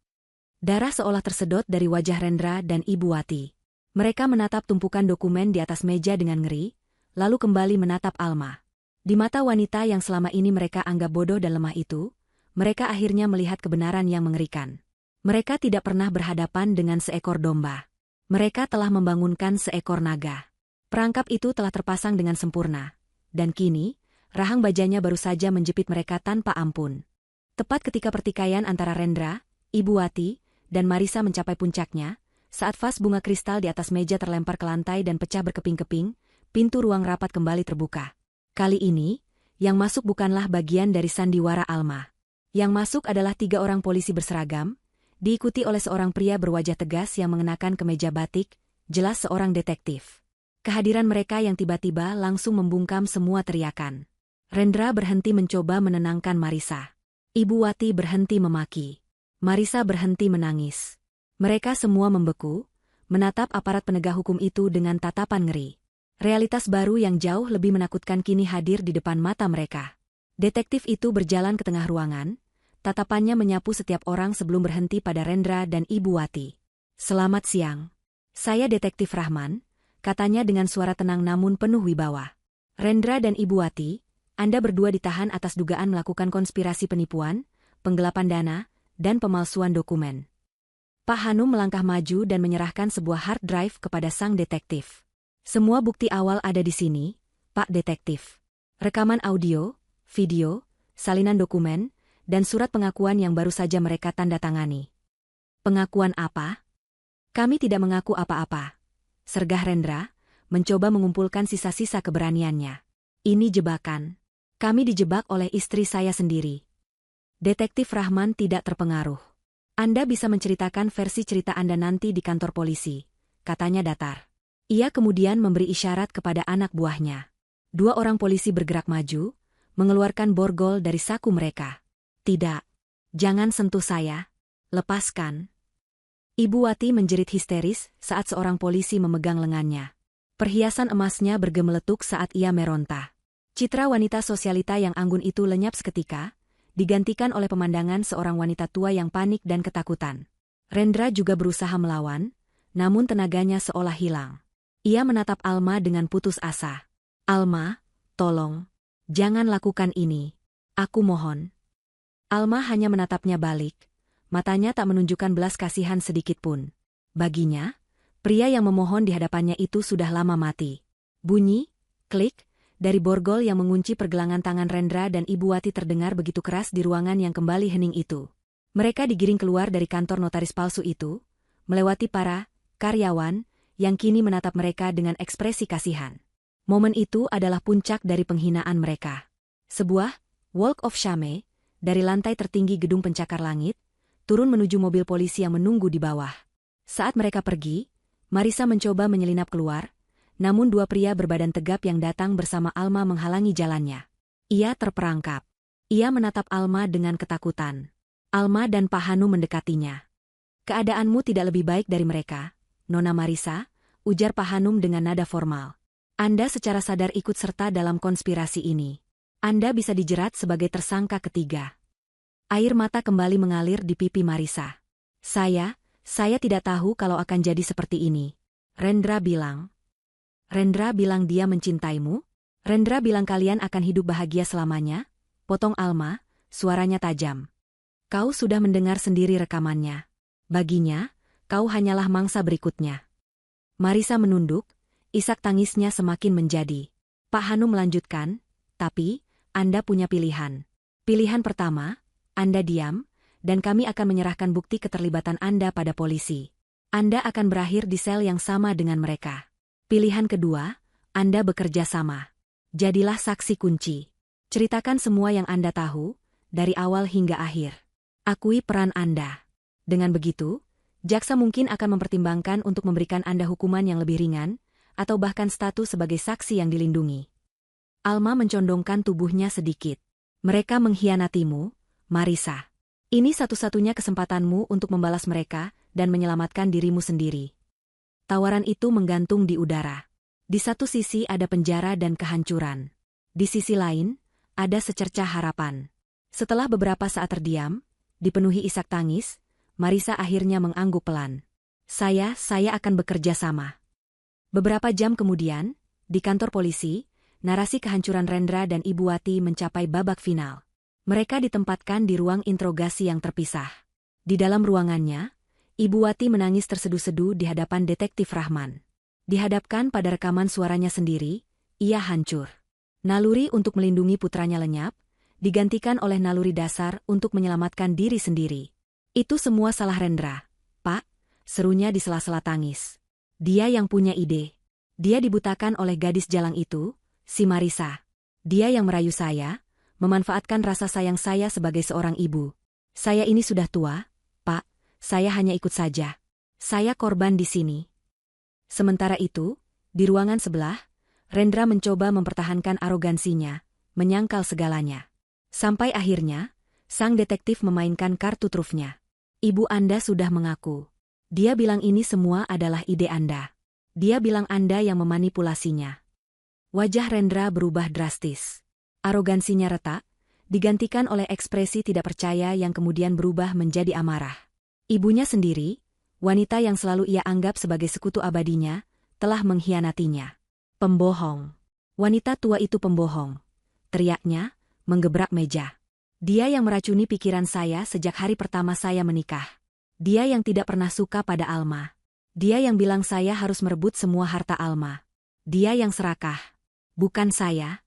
Darah seolah tersedot dari wajah Rendra dan Ibu Wati. Mereka menatap tumpukan dokumen di atas meja dengan ngeri, lalu kembali menatap Alma. Di mata wanita yang selama ini mereka anggap bodoh dan lemah itu, mereka akhirnya melihat kebenaran yang mengerikan. Mereka tidak pernah berhadapan dengan seekor domba. Mereka telah membangunkan seekor naga. Perangkap itu telah terpasang dengan sempurna. Dan kini, rahang bajanya baru saja menjepit mereka tanpa ampun. Tepat ketika pertikaian antara Rendra, Ibu Wati, dan Marisa mencapai puncaknya, saat vas bunga kristal di atas meja terlempar ke lantai dan pecah berkeping-keping, pintu ruang rapat kembali terbuka. Kali ini, yang masuk bukanlah bagian dari sandiwara Alma. Yang masuk adalah 3 orang polisi berseragam, diikuti oleh seorang pria berwajah tegas yang mengenakan kemeja batik, jelas seorang detektif. Kehadiran mereka yang tiba-tiba langsung membungkam semua teriakan. Rendra berhenti mencoba menenangkan Marisa. Ibu Wati berhenti memaki. Marisa berhenti menangis. Mereka semua membeku, menatap aparat penegak hukum itu dengan tatapan ngeri. Realitas baru yang jauh lebih menakutkan kini hadir di depan mata mereka. Detektif itu berjalan ke tengah ruangan, tatapannya menyapu setiap orang sebelum berhenti pada Rendra dan Ibu Wati. "Selamat siang. Saya Detektif Rahman," katanya dengan suara tenang namun penuh wibawa. "Rendra dan Ibu Wati, Anda berdua ditahan atas dugaan melakukan konspirasi penipuan, penggelapan dana, dan pemalsuan dokumen." Pak Hanum melangkah maju dan menyerahkan sebuah hard drive kepada sang detektif. "Semua bukti awal ada di sini, Pak Detektif. Rekaman audio, video, salinan dokumen, dan surat pengakuan yang baru saja mereka tanda tangani." "Pengakuan apa?" "Kami tidak mengaku apa-apa," sergah Rendra, mencoba mengumpulkan sisa-sisa keberaniannya. "Ini jebakan. Kami dijebak oleh istri saya sendiri." Detektif Rahman tidak terpengaruh. "Anda bisa menceritakan versi cerita Anda nanti di kantor polisi," katanya datar. Ia kemudian memberi isyarat kepada anak buahnya. 2 orang polisi bergerak maju, mengeluarkan borgol dari saku mereka. "Tidak. Jangan sentuh saya. Lepaskan." Ibu Wati menjerit histeris saat seorang polisi memegang lengannya. Perhiasan emasnya bergemeletuk saat ia meronta. Citra wanita sosialita yang anggun itu lenyap seketika, digantikan oleh pemandangan seorang wanita tua yang panik dan ketakutan. Rendra juga berusaha melawan, namun tenaganya seolah hilang. Ia menatap Alma dengan putus asa. "Alma, tolong. Jangan lakukan ini. Aku mohon." Alma hanya menatapnya balik. Matanya tak menunjukkan belas kasihan sedikitpun. Baginya, pria yang memohon di hadapannya itu sudah lama mati. Bunyi, klik, dari borgol yang mengunci pergelangan tangan Rendra dan Ibu Wati terdengar begitu keras di ruangan yang kembali hening itu. Mereka digiring keluar dari kantor notaris palsu itu, melewati para karyawan yang kini menatap mereka dengan ekspresi kasihan. Momen itu adalah puncak dari penghinaan mereka. Sebuah walk of shame dari lantai tertinggi gedung pencakar langit, turun menuju mobil polisi yang menunggu di bawah. Saat mereka pergi, Marisa mencoba menyelinap keluar, namun 2 pria berbadan tegap yang datang bersama Alma menghalangi jalannya. Ia terperangkap. Ia menatap Alma dengan ketakutan. Alma dan Pak Hanum mendekatinya. "Keadaanmu tidak lebih baik dari mereka, Nona Marisa," ujar Pak Hanum dengan nada formal. "Anda secara sadar ikut serta dalam konspirasi ini. Anda bisa dijerat sebagai tersangka ketiga." Air mata kembali mengalir di pipi Marisa. Saya tidak tahu kalau akan jadi seperti ini," Rendra bilang. "Rendra bilang dia mencintaimu? Rendra bilang kalian akan hidup bahagia selamanya?" potong Alma, suaranya tajam. "Kau sudah mendengar sendiri rekamannya. Baginya, kau hanyalah mangsa berikutnya." Marisa menunduk, isak tangisnya semakin menjadi. Pak Hanum melanjutkan, "Tapi, Anda punya pilihan. Pilihan pertama, Anda diam, dan kami akan menyerahkan bukti keterlibatan Anda pada polisi. Anda akan berakhir di sel yang sama dengan mereka. Pilihan kedua, Anda bekerja sama. Jadilah saksi kunci. Ceritakan semua yang Anda tahu, dari awal hingga akhir. Akui peran Anda. Dengan begitu, jaksa mungkin akan mempertimbangkan untuk memberikan Anda hukuman yang lebih ringan, atau bahkan status sebagai saksi yang dilindungi. Alma mencondongkan tubuhnya sedikit. Mereka mengkhianatimu, Marisa. Ini satu-satunya kesempatanmu untuk membalas mereka dan menyelamatkan dirimu sendiri. Tawaran itu menggantung di udara. Di satu sisi ada penjara dan kehancuran. Di sisi lain, ada secercah harapan. Setelah beberapa saat terdiam, dipenuhi isak tangis, Marisa akhirnya mengangguk pelan. Saya akan bekerja sama. Beberapa jam kemudian, di kantor polisi, narasi kehancuran Rendra dan Ibu Wati mencapai babak final. Mereka ditempatkan di ruang interogasi yang terpisah. Di dalam ruangannya, Ibu Wati menangis terseduh-seduh di hadapan Detektif Rahman. Dihadapkan pada rekaman suaranya sendiri, ia hancur. Naluri untuk melindungi putranya lenyap, digantikan oleh naluri dasar untuk menyelamatkan diri sendiri. Itu semua salah Rendra, Pak, serunya di sela-sela tangis. Dia yang punya ide. Dia dibutakan oleh gadis jalang itu, si Marisa. Dia yang merayu saya, memanfaatkan rasa sayang saya sebagai seorang ibu. Saya ini sudah tua, Pak, saya hanya ikut saja. Saya korban di sini. Sementara itu, di ruangan sebelah, Rendra mencoba mempertahankan arogansinya, menyangkal segalanya. Sampai akhirnya, sang detektif memainkan kartu trufnya. Ibu Anda sudah mengaku. Dia bilang ini semua adalah ide Anda. Dia bilang Anda yang memanipulasinya. Wajah Rendra berubah drastis. Arogansinya retak, digantikan oleh ekspresi tidak percaya yang kemudian berubah menjadi amarah. Ibunya sendiri, wanita yang selalu ia anggap sebagai sekutu abadinya, telah mengkhianatinya. Pembohong. Wanita tua itu pembohong. Teriaknya, menggebrak meja. Dia yang meracuni pikiran saya sejak hari pertama saya menikah. Dia yang tidak pernah suka pada Alma. Dia yang bilang saya harus merebut semua harta Alma. Dia yang serakah. Bukan saya.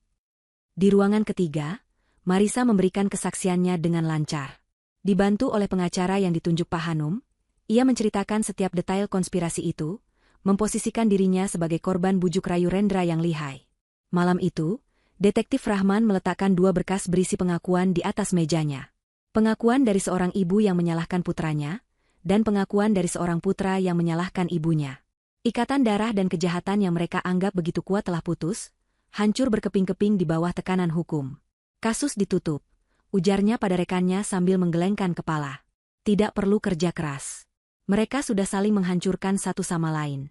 Di ruangan ketiga, Marisa memberikan kesaksiannya dengan lancar. Dibantu oleh pengacara yang ditunjuk Pak Hanum, ia menceritakan setiap detail konspirasi itu, memposisikan dirinya sebagai korban bujuk rayu Rendra yang lihai. Malam itu, Detektif Rahman meletakkan 2 berkas berisi pengakuan di atas mejanya. Pengakuan dari seorang ibu yang menyalahkan putranya, dan pengakuan dari seorang putra yang menyalahkan ibunya. Ikatan darah dan kejahatan yang mereka anggap begitu kuat telah putus, hancur berkeping-keping di bawah tekanan hukum. Kasus ditutup, ujarnya pada rekannya sambil menggelengkan kepala. Tidak perlu kerja keras. Mereka sudah saling menghancurkan satu sama lain.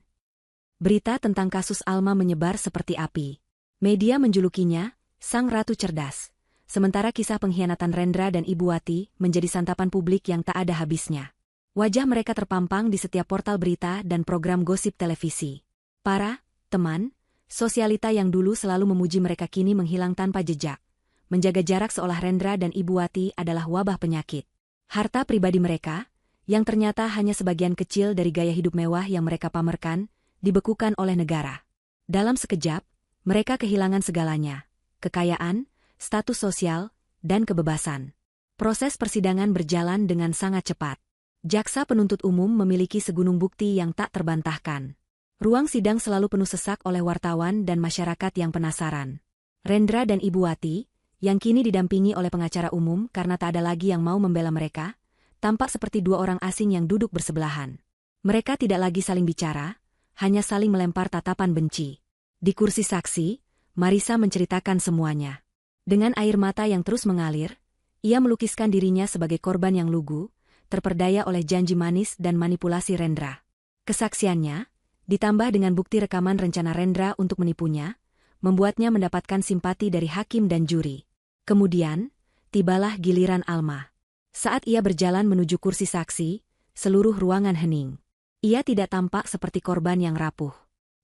Berita tentang kasus Alma menyebar seperti api. Media menjulukinya, Sang Ratu Cerdas. Sementara kisah pengkhianatan Rendra dan Ibu Wati menjadi santapan publik yang tak ada habisnya. Wajah mereka terpampang di setiap portal berita dan program gosip televisi. Para teman, sosialita yang dulu selalu memuji mereka kini menghilang tanpa jejak. Menjaga jarak seolah Rendra dan Ibu Wati adalah wabah penyakit. Harta pribadi mereka, yang ternyata hanya sebagian kecil dari gaya hidup mewah yang mereka pamerkan, dibekukan oleh negara. Dalam sekejap, mereka kehilangan segalanya, kekayaan, status sosial, dan kebebasan. Proses persidangan berjalan dengan sangat cepat. Jaksa penuntut umum memiliki segunung bukti yang tak terbantahkan. Ruang sidang selalu penuh sesak oleh wartawan dan masyarakat yang penasaran. Rendra dan Ibu Wati, yang kini didampingi oleh pengacara umum karena tak ada lagi yang mau membela mereka, tampak seperti 2 orang asing yang duduk bersebelahan. Mereka tidak lagi saling bicara, hanya saling melempar tatapan benci. Di kursi saksi, Marisa menceritakan semuanya. Dengan air mata yang terus mengalir, ia melukiskan dirinya sebagai korban yang lugu, terperdaya oleh janji manis dan manipulasi Rendra. Kesaksiannya, ditambah dengan bukti rekaman rencana Rendra untuk menipunya, membuatnya mendapatkan simpati dari hakim dan juri. Kemudian, tibalah giliran Alma. Saat ia berjalan menuju kursi saksi, seluruh ruangan hening. Ia tidak tampak seperti korban yang rapuh.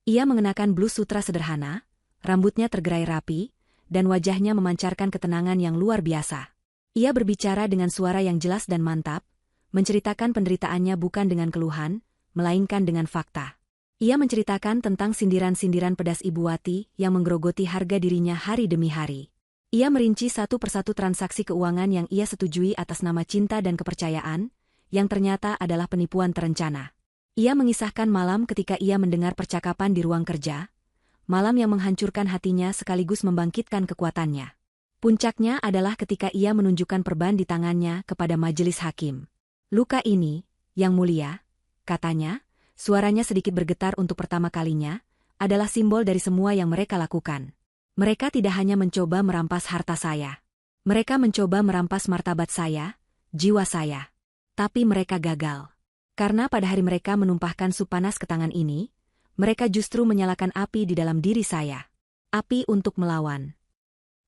Ia mengenakan blus sutra sederhana, rambutnya tergerai rapi, dan wajahnya memancarkan ketenangan yang luar biasa. Ia berbicara dengan suara yang jelas dan mantap, menceritakan penderitaannya bukan dengan keluhan, melainkan dengan fakta. Ia menceritakan tentang sindiran-sindiran pedas Ibu Wati yang menggerogoti harga dirinya hari demi hari. Ia merinci satu persatu transaksi keuangan yang ia setujui atas nama cinta dan kepercayaan, yang ternyata adalah penipuan terencana. Ia mengisahkan malam ketika ia mendengar percakapan di ruang kerja, malam yang menghancurkan hatinya sekaligus membangkitkan kekuatannya. Puncaknya adalah ketika ia menunjukkan perban di tangannya kepada majelis hakim. Luka ini, yang mulia, katanya, suaranya sedikit bergetar untuk pertama kalinya, adalah simbol dari semua yang mereka lakukan. Mereka tidak hanya mencoba merampas harta saya. Mereka mencoba merampas martabat saya, jiwa saya. Tapi mereka gagal. Karena pada hari mereka menumpahkan sup panas ke tangan ini, mereka justru menyalakan api di dalam diri saya. Api untuk melawan.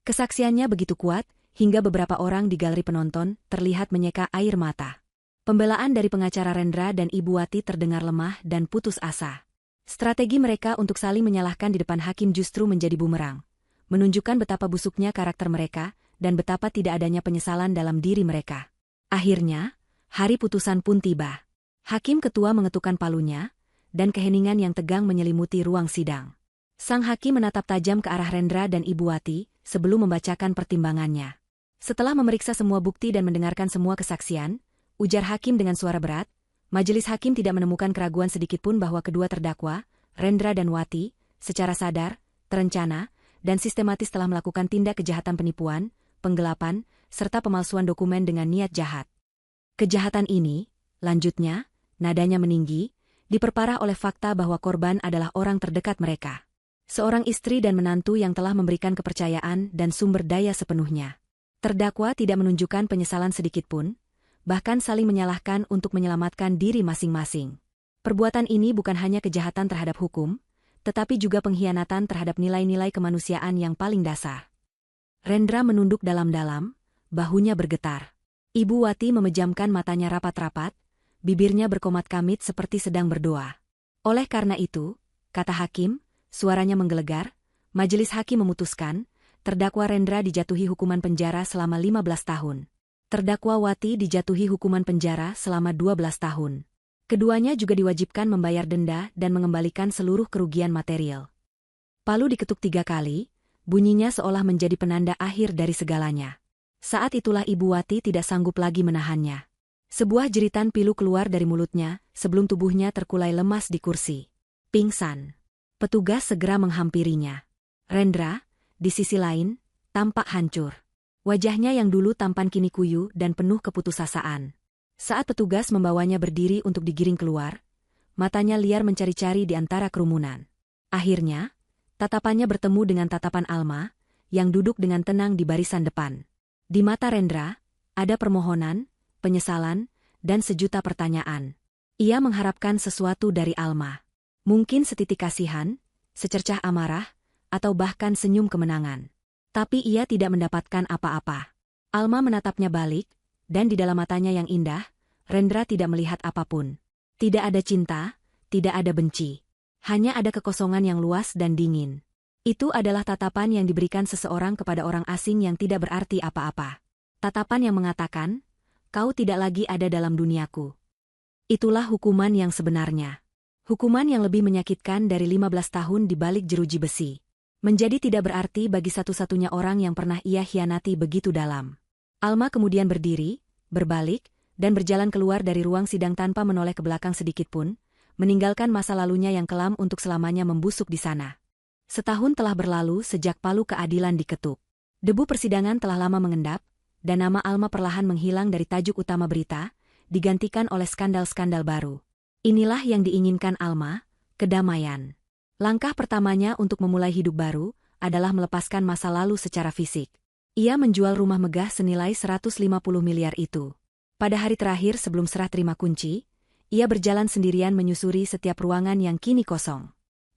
Kesaksiannya begitu kuat, hingga beberapa orang di galeri penonton terlihat menyeka air mata. Pembelaan dari pengacara Rendra dan Ibu Wati terdengar lemah dan putus asa. Strategi mereka untuk saling menyalahkan di depan hakim justru menjadi bumerang, menunjukkan betapa busuknya karakter mereka dan betapa tidak adanya penyesalan dalam diri mereka. Akhirnya, hari putusan pun tiba. Hakim ketua mengetukkan palunya, dan keheningan yang tegang menyelimuti ruang sidang. Sang hakim menatap tajam ke arah Rendra dan Ibu Wati sebelum membacakan pertimbangannya. Setelah memeriksa semua bukti dan mendengarkan semua kesaksian, ujar hakim dengan suara berat, majelis hakim tidak menemukan keraguan sedikitpun bahwa kedua terdakwa, Rendra dan Wati, secara sadar, terencana, dan sistematis telah melakukan tindak kejahatan penipuan, penggelapan, serta pemalsuan dokumen dengan niat jahat. Kejahatan ini, lanjutnya, nadanya meninggi, diperparah oleh fakta bahwa korban adalah orang terdekat mereka. Seorang istri dan menantu yang telah memberikan kepercayaan dan sumber daya sepenuhnya. Terdakwa tidak menunjukkan penyesalan sedikitpun, bahkan saling menyalahkan untuk menyelamatkan diri masing-masing. Perbuatan ini bukan hanya kejahatan terhadap hukum, tetapi juga pengkhianatan terhadap nilai-nilai kemanusiaan yang paling dasar. Rendra menunduk dalam-dalam, bahunya bergetar. Ibu Wati memejamkan matanya rapat-rapat, bibirnya berkomat-kamit seperti sedang berdoa. Oleh karena itu, kata hakim, suaranya menggelegar, majelis hakim memutuskan, terdakwa Rendra dijatuhi hukuman penjara selama 15 tahun. Terdakwa Wati dijatuhi hukuman penjara selama 12 tahun. Keduanya juga diwajibkan membayar denda dan mengembalikan seluruh kerugian material. Palu diketuk 3 kali, bunyinya seolah menjadi penanda akhir dari segalanya. Saat itulah Ibu Wati tidak sanggup lagi menahannya. Sebuah jeritan pilu keluar dari mulutnya sebelum tubuhnya terkulai lemas di kursi. Pingsan. Petugas segera menghampirinya. Rendra, di sisi lain, tampak hancur. Wajahnya yang dulu tampan kini kuyu dan penuh keputusasaan. Saat petugas membawanya berdiri untuk digiring keluar, matanya liar mencari-cari di antara kerumunan. Akhirnya, tatapannya bertemu dengan tatapan Alma, yang duduk dengan tenang di barisan depan. Di mata Rendra, ada permohonan, penyesalan, dan sejuta pertanyaan. Ia mengharapkan sesuatu dari Alma. Mungkin setitik kasihan, secercah amarah, atau bahkan senyum kemenangan. Tapi ia tidak mendapatkan apa-apa. Alma menatapnya balik, dan di dalam matanya yang indah, Rendra tidak melihat apapun. Tidak ada cinta, tidak ada benci. Hanya ada kekosongan yang luas dan dingin. Itu adalah tatapan yang diberikan seseorang kepada orang asing yang tidak berarti apa-apa. Tatapan yang mengatakan, kau tidak lagi ada dalam duniaku. Itulah hukuman yang sebenarnya. Hukuman yang lebih menyakitkan dari 15 tahun di balik jeruji besi. Menjadi tidak berarti bagi satu-satunya orang yang pernah ia khianati begitu dalam. Alma kemudian berdiri, berbalik, dan berjalan keluar dari ruang sidang tanpa menoleh ke belakang sedikitpun, meninggalkan masa lalunya yang kelam untuk selamanya membusuk di sana. Setahun telah berlalu sejak palu keadilan diketuk. Debu persidangan telah lama mengendap, dan nama Alma perlahan menghilang dari tajuk utama berita, digantikan oleh skandal-skandal baru. Inilah yang diinginkan Alma, kedamaian. Langkah pertamanya untuk memulai hidup baru adalah melepaskan masa lalu secara fisik. Ia menjual rumah megah senilai 150 miliar itu. Pada hari terakhir sebelum serah terima kunci, ia berjalan sendirian menyusuri setiap ruangan yang kini kosong.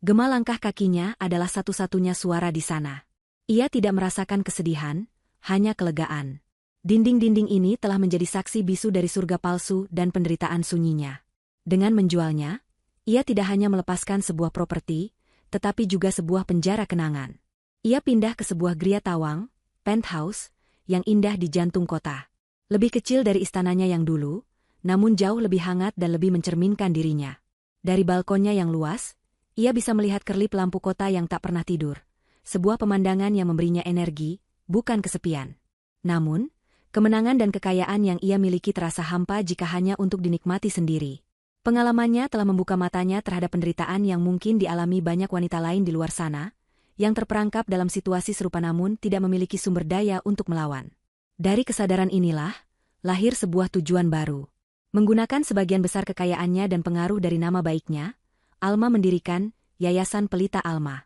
Gema langkah kakinya adalah satu-satunya suara di sana. Ia tidak merasakan kesedihan, hanya kelegaan. Dinding-dinding ini telah menjadi saksi bisu dari surga palsu dan penderitaan sunyinya. Dengan menjualnya, ia tidak hanya melepaskan sebuah properti, tetapi juga sebuah penjara kenangan. Ia pindah ke sebuah gria tawang, penthouse, yang indah di jantung kota. Lebih kecil dari istananya yang dulu, namun jauh lebih hangat dan lebih mencerminkan dirinya. Dari balkonnya yang luas, ia bisa melihat kerlip lampu kota yang tak pernah tidur. Sebuah pemandangan yang memberinya energi, bukan kesepian. Namun, kemenangan dan kekayaan yang ia miliki terasa hampa jika hanya untuk dinikmati sendiri. Pengalamannya telah membuka matanya terhadap penderitaan yang mungkin dialami banyak wanita lain di luar sana, yang terperangkap dalam situasi serupa namun tidak memiliki sumber daya untuk melawan. Dari kesadaran inilah, lahir sebuah tujuan baru. Menggunakan sebagian besar kekayaannya dan pengaruh dari nama baiknya, Alma mendirikan Yayasan Pelita Alma.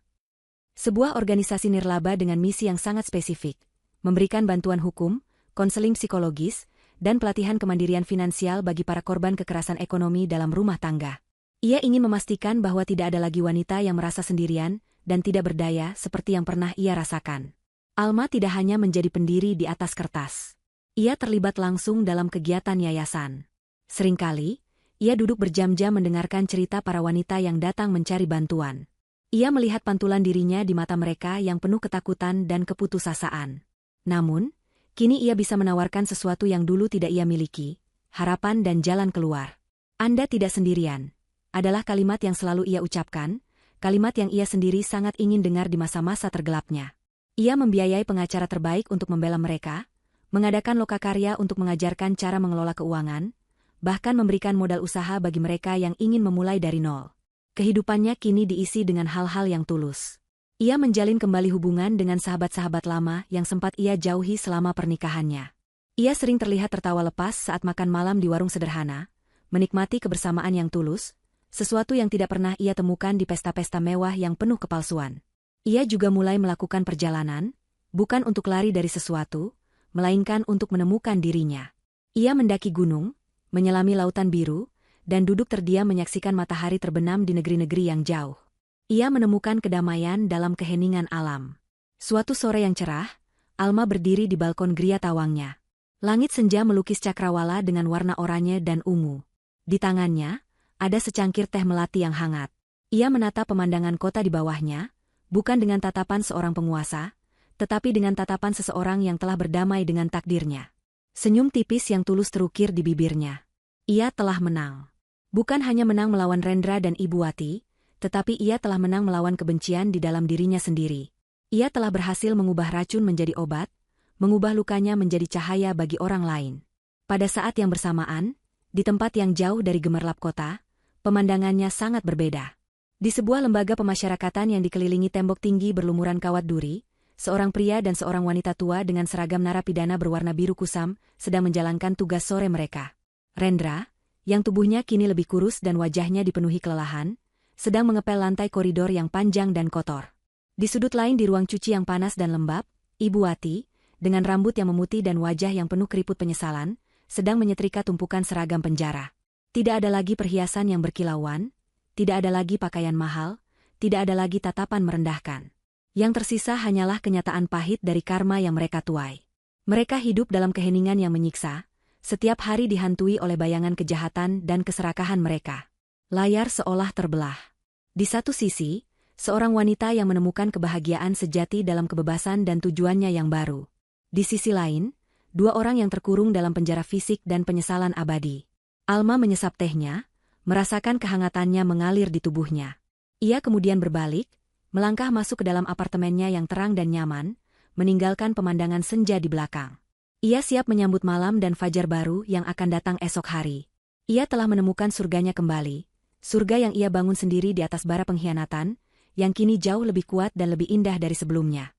Sebuah organisasi nirlaba dengan misi yang sangat spesifik, memberikan bantuan hukum, konseling psikologis, dan pelatihan kemandirian finansial bagi para korban kekerasan ekonomi dalam rumah tangga. Ia ingin memastikan bahwa tidak ada lagi wanita yang merasa sendirian dan tidak berdaya seperti yang pernah ia rasakan. Alma tidak hanya menjadi pendiri di atas kertas. Ia terlibat langsung dalam kegiatan yayasan. Seringkali, ia duduk berjam-jam mendengarkan cerita para wanita yang datang mencari bantuan. Ia melihat pantulan dirinya di mata mereka yang penuh ketakutan dan keputusasaan. Namun, kini ia bisa menawarkan sesuatu yang dulu tidak ia miliki, harapan dan jalan keluar. Anda tidak sendirian, adalah kalimat yang selalu ia ucapkan, kalimat yang ia sendiri sangat ingin dengar di masa-masa tergelapnya. Ia membiayai pengacara terbaik untuk membela mereka, mengadakan lokakarya untuk mengajarkan cara mengelola keuangan, bahkan memberikan modal usaha bagi mereka yang ingin memulai dari nol. Kehidupannya kini diisi dengan hal-hal yang tulus. Ia menjalin kembali hubungan dengan sahabat-sahabat lama yang sempat ia jauhi selama pernikahannya. Ia sering terlihat tertawa lepas saat makan malam di warung sederhana, menikmati kebersamaan yang tulus, sesuatu yang tidak pernah ia temukan di pesta-pesta mewah yang penuh kepalsuan. Ia juga mulai melakukan perjalanan, bukan untuk lari dari sesuatu, melainkan untuk menemukan dirinya. Ia mendaki gunung, menyelami lautan biru, dan duduk terdiam menyaksikan matahari terbenam di negeri-negeri yang jauh. Ia menemukan kedamaian dalam keheningan alam. Suatu sore yang cerah, Alma berdiri di balkon geria tawangnya. Langit senja melukis cakrawala dengan warna oranye dan ungu. Di tangannya, ada secangkir teh melati yang hangat. Ia menatap pemandangan kota di bawahnya, bukan dengan tatapan seorang penguasa, tetapi dengan tatapan seseorang yang telah berdamai dengan takdirnya. Senyum tipis yang tulus terukir di bibirnya. Ia telah menang. Bukan hanya menang melawan Rendra dan Ibu Wati, tetapi ia telah menang melawan kebencian di dalam dirinya sendiri. Ia telah berhasil mengubah racun menjadi obat, mengubah lukanya menjadi cahaya bagi orang lain. Pada saat yang bersamaan, di tempat yang jauh dari gemerlap kota, pemandangannya sangat berbeda. Di sebuah lembaga pemasyarakatan yang dikelilingi tembok tinggi berlumuran kawat duri, seorang pria dan seorang wanita tua dengan seragam narapidana berwarna biru kusam sedang menjalankan tugas sore mereka. Rendra, yang tubuhnya kini lebih kurus dan wajahnya dipenuhi kelelahan, sedang mengepel lantai koridor yang panjang dan kotor. Di sudut lain di ruang cuci yang panas dan lembab, Ibu Wati, dengan rambut yang memutih dan wajah yang penuh keriput penyesalan, sedang menyetrika tumpukan seragam penjara. Tidak ada lagi perhiasan yang berkilauan, tidak ada lagi pakaian mahal, tidak ada lagi tatapan merendahkan. Yang tersisa hanyalah kenyataan pahit dari karma yang mereka tuai. Mereka hidup dalam keheningan yang menyiksa, setiap hari dihantui oleh bayangan kejahatan dan keserakahan mereka. Layar seolah terbelah. Di satu sisi, seorang wanita yang menemukan kebahagiaan sejati dalam kebebasan dan tujuannya yang baru. Di sisi lain, dua orang yang terkurung dalam penjara fisik dan penyesalan abadi. Alma menyesap tehnya, merasakan kehangatannya mengalir di tubuhnya. Ia kemudian berbalik, melangkah masuk ke dalam apartemennya yang terang dan nyaman, meninggalkan pemandangan senja di belakang. Ia siap menyambut malam dan fajar baru yang akan datang esok hari. Ia telah menemukan surganya kembali, surga yang ia bangun sendiri di atas bara pengkhianatan, yang kini jauh lebih kuat dan lebih indah dari sebelumnya.